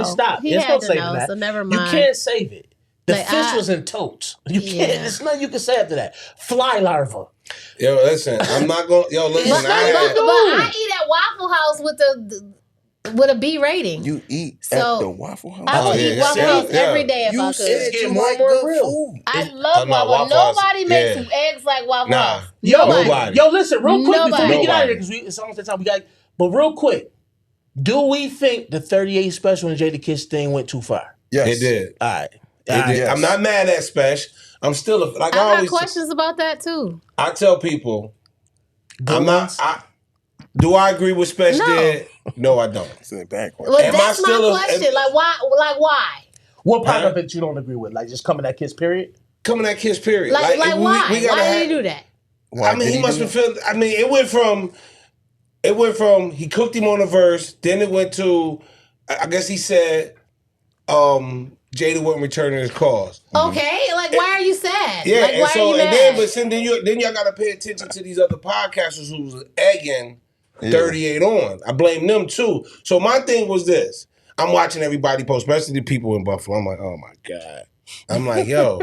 stop. He There's had no to saving know, that. so never mind. You can't save it. The fish was in totes. You can't. There's nothing you can say after that. Fly larva. Yo, listen. I'm not going. Yo, listen. But I eat at Waffle House with a B rating. You eat at the Waffle House? I would eat Waffle House every day if I could. It's getting more and more real. I love Waffle. Nobody makes eggs like Waffle House. Nobody. Yo, listen, real quick before we get out of here, because it's almost the time we got. But real quick, do we think the 38 special and Jada Kiss thing went too far? Yes, it did. All right. Yes. I'm not mad at Special. I'm still I got questions about that too. I tell people, do I agree with Special did? No, I don't. It's a bad question. Well, that's my question. Like why? What part of it you don't agree with? Like just coming at Kiss period? Coming at Kiss period. Like why? Why did he do that? He must have felt. It went from he cooked him on a verse. Then it went to, I guess he said, Jada wasn't returning his calls. Okay, like why are you sad? Yeah, like, and why so are you and mad? then y'all gotta pay attention to these other podcasters who was egging 38 on. I blame them too. So my thing was this. I'm watching everybody post, especially the people in Buffalo. I'm like, oh my God. I'm like, yo,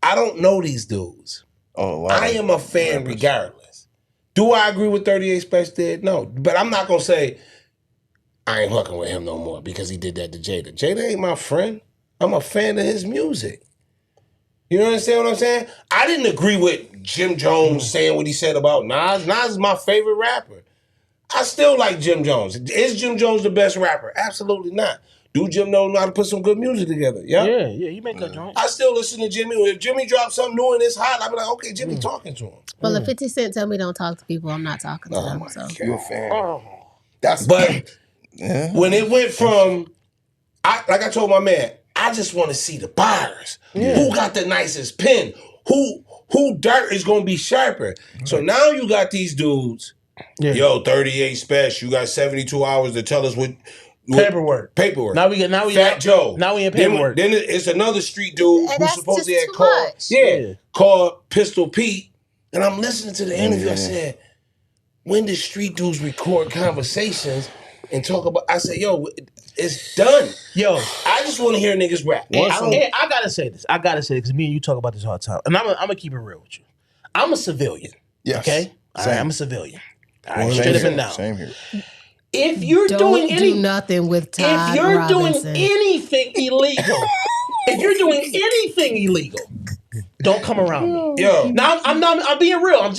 I don't know these dudes. Oh, wow. I am a fan regardless. Do I agree with 38 Special did? No. But I'm not gonna say I ain't fucking with him no more because he did that to Jada. Jada ain't my friend. I'm a fan of his music. You understand what I'm saying? I didn't agree with Jim Jones saying what he said about Nas. Nas is my favorite rapper. I still like Jim Jones. Is Jim Jones the best rapper? Absolutely not. Do Jim know how to put some good music together? Yeah, you make that joint. I still listen to Jimmy. If Jimmy drops something new and it's hot, I'll be like, okay, Jimmy talking to him. Well, if 50 Cent tell me don't talk to people, I'm not talking to them. So You're a fan. But when it went from, like I told my man, I just want to see the bars. Yeah. Who got the nicest pen? Who dirt is going to be sharper? So now you got these dudes. Yeah. Yo, 38 Special. You got 72 hours to tell us what paperwork. Now we Fat Joe. Now we in paperwork. Then it's another street dude and who's supposedly had called. Called Pistol Pete. And I'm listening to the interview. I said, when did street dudes record conversations and talk about? I said, yo, it's done. Yo, I just want to hear niggas rap. I gotta say this. Because me and you talk about this all the time. And I'm gonna keep it real with you. I'm a civilian. Yes. Okay? All right, I'm a civilian. All right, straight up and down. Same here. If you're don't do nothing with Todd if you're Robinson. doing anything illegal, don't come around me. Yo. Now I'm being real. I'm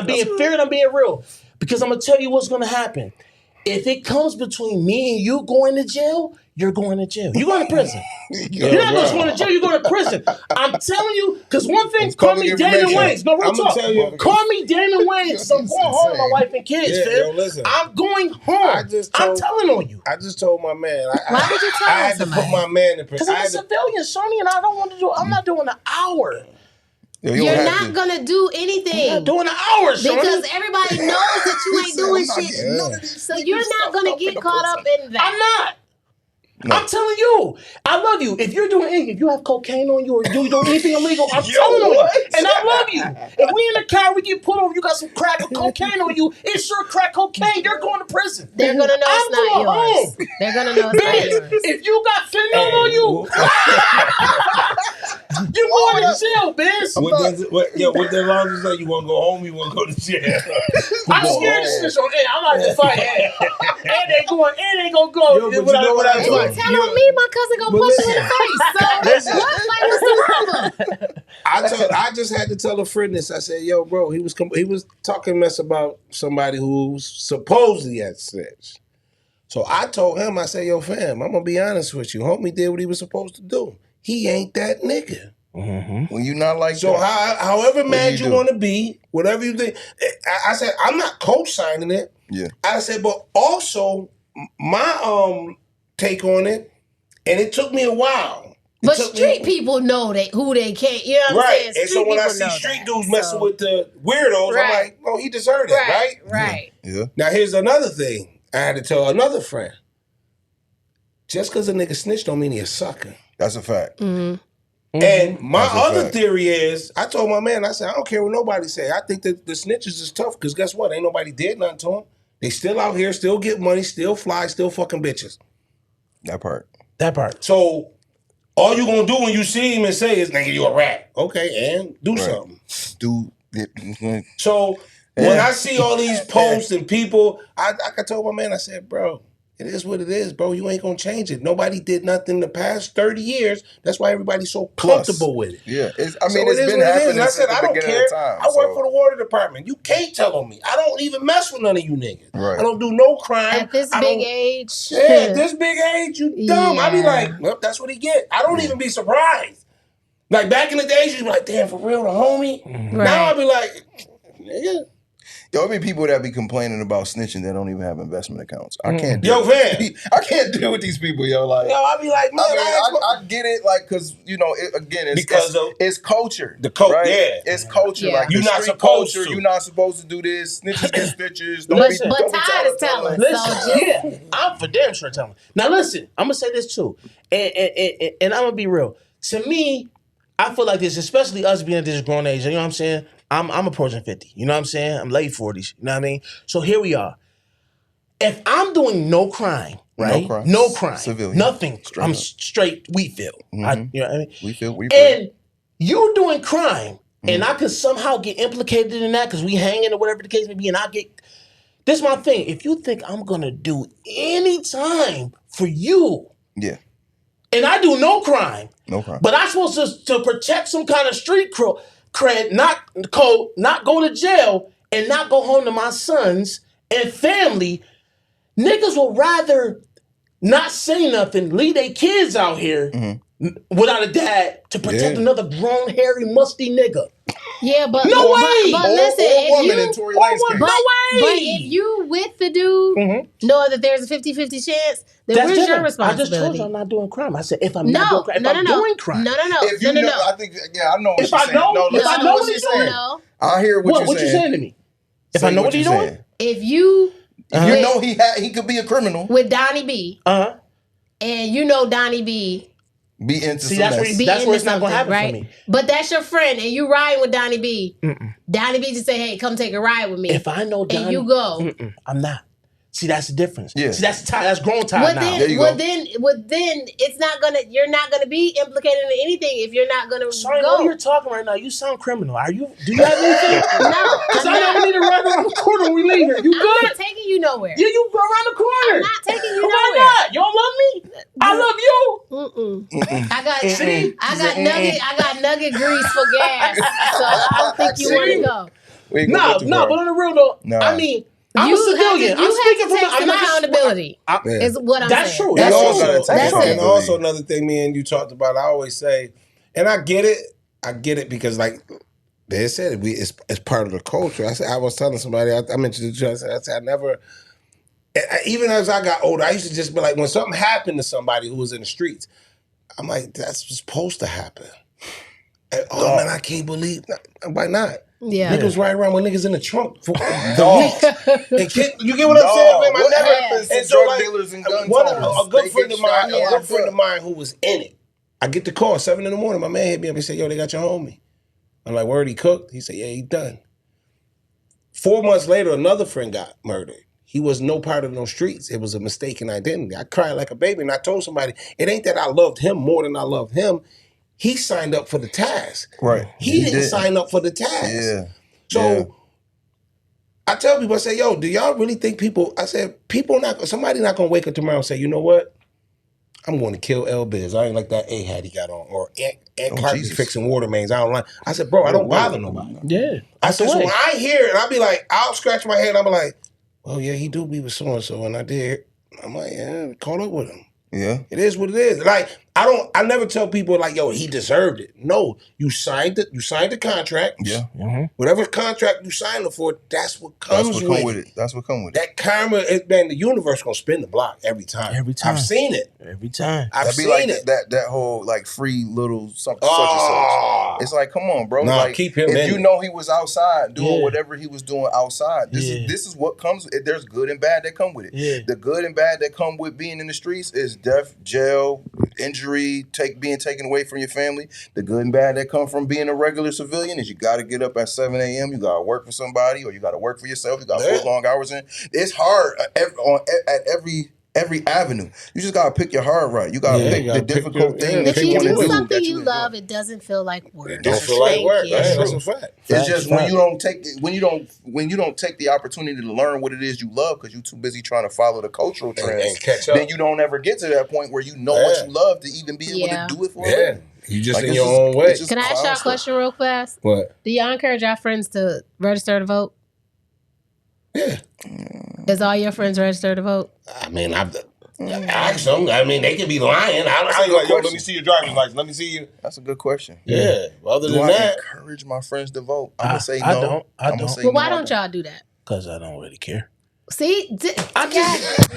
being fair and I'm being real. Because I'm gonna tell you what's gonna happen. If it comes between me and you going to jail, you're going to jail. You're going to prison. You're not just going to jail, you're going to prison. I'm telling you, because one thing, call me Damon Wayans. No, real talk. Call me Damon Wayans. I'm going home with my wife and kids, fam. Listen, I'm going home. I'm telling on you. I just told my man. Why would you tell I had to put my man in prison. Because I'm a civilian, Sonny, and I don't want to do. I'm not doing an hour. You're not gonna do anything. I'm not doing an hour, Sonny. Because everybody knows that you ain't doing shit. So you're not gonna get caught up in that. I'm not. No. I'm telling you, I love you. If you're doing anything, if you have cocaine on you or you doing anything illegal, I'm telling you. And I love you. If we in the car, we get pulled over, you got some crack or cocaine on you, it's sure crack cocaine, you're going to prison. They're gonna know it's not yours. Home. They're gonna know it's not yours. If you got fentanyl on you, you're going to jail, bitch. What the laws is like, you want to go home, you want to go to jail. I'm scared to snitch on Ed. I'm not to fight Ed. Ed ain't going to go. Yo, but you know what I told tell on me, my cousin gonna punch you in the face. So what's the problem? I just had to tell a friend this. I said, "Yo, bro, he was talking mess about somebody who's supposedly had snitched." So I told him, I said, "Yo, fam, I'm gonna be honest with you. Homie did what he was supposed to do. He ain't that nigga." Mm-hmm. When you not like so, however mad you want to be, whatever you think. I said, I'm not co-signing it. Yeah. I said, but also my take on it, and it took me a while. But street people know who they can't. You know what I'm saying? And so when I see street dudes messing with the weirdos, I'm like, oh, he deserved it, right? Right. Yeah. Now here's another thing. I had to tell another friend. Just because a nigga snitched don't mean he a sucker. That's a fact. Mm-hmm. And my other theory is, I told my man, I said, I don't care what nobody say. I think that the snitches is tough because guess what? Ain't nobody did nothing to them. They still out here, still get money, still fly, still fucking bitches. That part. So all you gonna do when you see him and say is, nigga, you a rat. Okay, and do something. So when I see all these posts and people, I told my man, I said, bro, it is what it is, bro. You ain't gonna change it. Nobody did nothing the past 30 years. That's why everybody's so comfortable with it. Yeah, it's been happening. I said, I don't care. I work for the water department. You can't tell on me. I don't even mess with none of you niggas. Right. I don't do no crime. At this big age. Yeah, at this big age, you dumb. I be like, well, that's what he get. I don't even be surprised. Like back in the days, you'd be like, damn, for real, the homie? Right. Now I be like, nigga. There'll be people that be complaining about snitching that don't even have investment accounts. I can't Yo, man. I can't deal with these people, yo. Like, I be like, man, I get it, like, because, you know, it's culture. The culture, right? yeah. It's culture. Yeah. Like, You're the not street supposed culture, to. You're not supposed to do this. Snitches get stitches. But Todd is telling. Listen, I'm for damn sure telling. Now listen, I'm gonna say this too, and I'm gonna be real. To me, I feel like this, especially us being at this grown age. You know what I'm saying? I'm approaching 50. You know what I'm saying? I'm late 40s. You know what I mean? So here we are. If I'm doing no crime, right? No crime. Civilian. Nothing. Straight I'm up. straight Wheatfield. You know what I mean? Wheatfield. And you doing crime, and I could somehow get implicated in that because we hanging or whatever the case may be, and I get. This is my thing. If you think I'm gonna do any time for you, Yeah. and I do no crime, but I'm supposed to protect some kind of street cred, not code, not go to jail, and not go home to my sons and family, niggas will rather not say nothing, leave their kids out here without a dad to protect another grown, hairy, musty nigga. Yeah, but no way. But listen, But if you with the dude, know that there's a 50-50 chance, then that's where's different. your responsibility? I just told you I'm not doing crime. I said if I'm not doing crime, if I'm doing crime. No. If you know, I think, I know what If you're I saying. know, No, if I know what you're he's saying. doing, I hear what you're saying to me. If I know what he's doing, if you know he could be a criminal with Donnie B, and you know Donnie B. Be into that's where it's not gonna happen right? for me. But that's your friend, and you riding with Donnie B. Donnie B just say, "Hey, come take a ride with me." If I know Donnie, and you go, I'm not. See, that's the difference. Yeah. See, that's grown time now. Then it's not gonna. You're not gonna be implicated in anything if you're not gonna Sorry, go. you're talking right now. You sound criminal. Are you? Do you have anything? No, because I don't need to run around the corner when we leave here. You good? I'm not taking you nowhere. Yeah, you go around the corner. I'm not taking you Why nowhere. not? You don't love me? I love you. I got nugget grease for gas, so I don't think you want to go. No, but on the real though, I mean. I'm a civilian. I'm speaking from some accountability. Is what I'm saying. That's true. And also another thing me and you talked about, I always say, and I get it because like they said, it's part of the culture. I was telling somebody, I mentioned it to you, I said I never, even as I got older, I used to just be like, when something happened to somebody who was in the streets, I'm like, that's supposed to happen. And, man, I can't believe, why not? Yeah. Niggas ride around with niggas in the trunk for the week. You get what I'm saying? What happens to drug dealers and gun a good friend of mine who was in it. I get the call 7 a.m. My man hit me up. He said, "Yo, they got your homie." I'm like, "Word, he cooked?" He said, "Yeah, he done." 4 months later, another friend got murdered. He was no part of no streets. It was a mistaken identity. I cried like a baby, and I told somebody, it ain't that I loved him more than I loved him. He signed up for the task. Right. He didn't sign up for the task. Yeah. So I tell people, I say, yo, do y'all really think somebody not gonna wake up tomorrow and say, you know what? I'm going to kill L Biz. I ain't like that A hat he got on. Or Aunt Clark be fixing water mains. I don't like. I said, bro, I don't bother nobody. Yeah. I said, so when I hear it, I'll be like, I'll scratch my head and I'll be like, well, yeah, he do be with so-and-so. And I did. I'm like, yeah, caught up with him. Yeah. It is what it is. Like, I never tell people like, yo, he deserved it. No, you signed it. You signed the contract. Yeah. Mm-hmm. Whatever contract you signed for, that's what comes with it. That's what comes with it. That karma, man, the universe gonna spin the block every time. Every time. I've seen it. Every time. I've seen like it. That whole like free little something such and such. It's like, come on, bro. Nah, like, keep him if in you it. know he was outside doing whatever he was doing outside, this is what comes. There's good and bad that come with it. Yeah. The good and bad that come with being in the streets is death, jail, injury, being taken away from your family. The good and bad that come from being a regular civilian is you got to get up at 7 a.m. You got to work for somebody, or you got to work for yourself. You got to put long hours in. It's hard at every avenue. You just got to pick your heart right. You got to pick the difficult thing that if you you want to do do. something you love, it doesn't feel like work. It don't feel like work. That's a fact. It's just when you don't take the opportunity to learn what it is you love because you're too busy trying to follow the cultural trends and catch up. Then you don't ever get to that point where you know what you love to even be able to do it for a living. You just Like, in your own way. Can I ask y'all a question real fast? What? Do y'all encourage y'all friends to register to vote? Yeah. Does all your friends register to vote? I mean, I've asked them. I mean, they could be lying. I like, yo, let me see your driver's license. Let me see you. That's a good question. Yeah. Well, other Do than I that, encourage my friends to vote? I'm gonna say no. I don't. Say Well, why no, don't y'all do that? Because I don't really care. See? I'm just...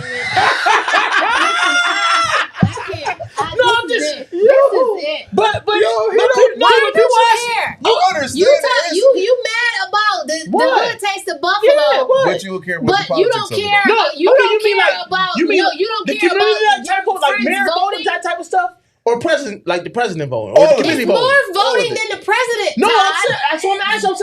This is it. But why don't you care? I understand. You mad about the hood taste of Buffalo? Yeah, but you care about the you don't care. No, you don't care about. You don't care about type of like mayor voting, that type of stuff. Or president, like the president voting. Or it's more voting than the president. No, I'm saying,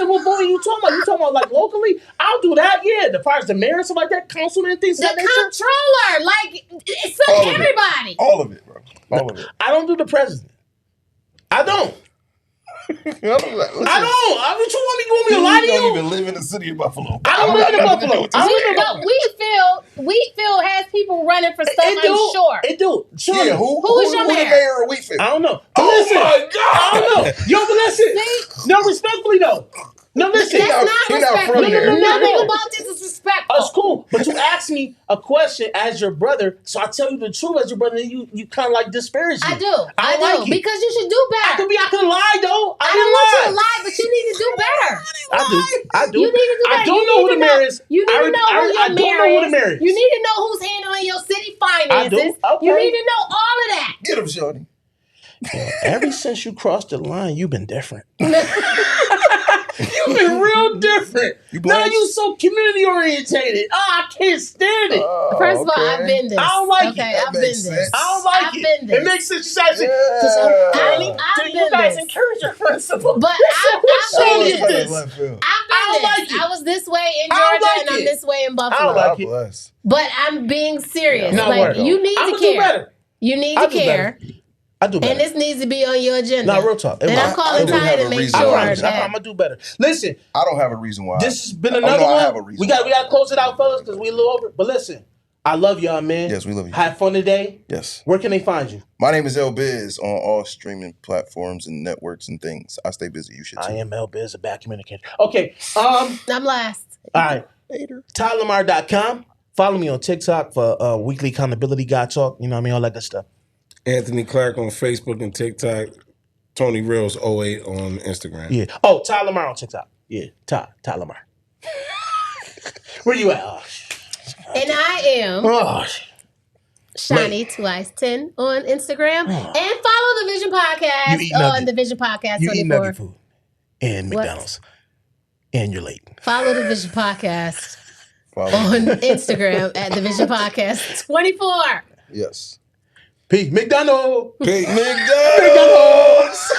what voting you talking about? You talking about like locally? I'll do that, yeah. The mayor and stuff like that, councilman and things like that. The comptroller, like, it's everybody. All of it, bro. All of it. I don't do the president. I don't. I don't. I mean, you want me to lie to you? You don't even live in the city of Buffalo. I don't live in Buffalo. Wheatfield has people running for stuff. I'm sure. It do. Sure. Yeah, who is your mayor of Wheatfield? I don't know. But listen, my God! I don't know. Yo, but listen. No, respectfully though. No, listen. That's not respectful. Nothing about this is respectful. That's cool. But you asked me a question as your brother, so I tell you the truth as your brother, and you kind of like disparage me. I do. Because you should do better. I can lie though. I don't want you to lie, but you need to do better. I do. You need to do better. I don't know who the mayor is. You need to know who your mayor is. You need to know who's handling your city finances. Okay. You need to know all of that. Get him, Shorty. Ever since you crossed the line, you've been different. You've been real different. Now you so community orientated. I can't stand it. First of all, I've been this. I don't like it. I've been this. I don't like it. It makes sense. You guys encourage your principle. But I've been this. Like I was this way in Georgia and I'm this way in Buffalo. I don't like it. But I'm being serious. Like, you need to care. You need to care. I do better. And this needs to be on your agenda. No, real talk. And I'm calling Ty to make sure. I'm gonna do better. Listen, I don't have a reason why. This has been another one. I have a reason. We got to close it out, fellas, because we a little over. But listen, I love y'all, man. Yes, we love you. Have fun today. Yes. Where can they find you? My name is LBiz on all streaming platforms and networks and things. I stay busy. You should too. I am LBiz, a bad communicator. Okay. I'm last. All right. Later. TyLamar.com. Follow me on TikTok for weekly accountability guy talk. You know what I mean? All that good stuff. Anthony Clark on Facebook and TikTok. Tony Reels 08 on Instagram. Yeah. Oh, Ty Lamar on TikTok. Yeah. Ty Lamar. Where you at? And I am Shani 2Ice10 on Instagram. And follow the Vision Podcast on the Vision Podcast 24. You eat nugget food and McDonald's. And you're late. Follow the Vision Podcast on Instagram at the Vision Podcast 24. Yes. Pete McDonald. Pete McDonald's.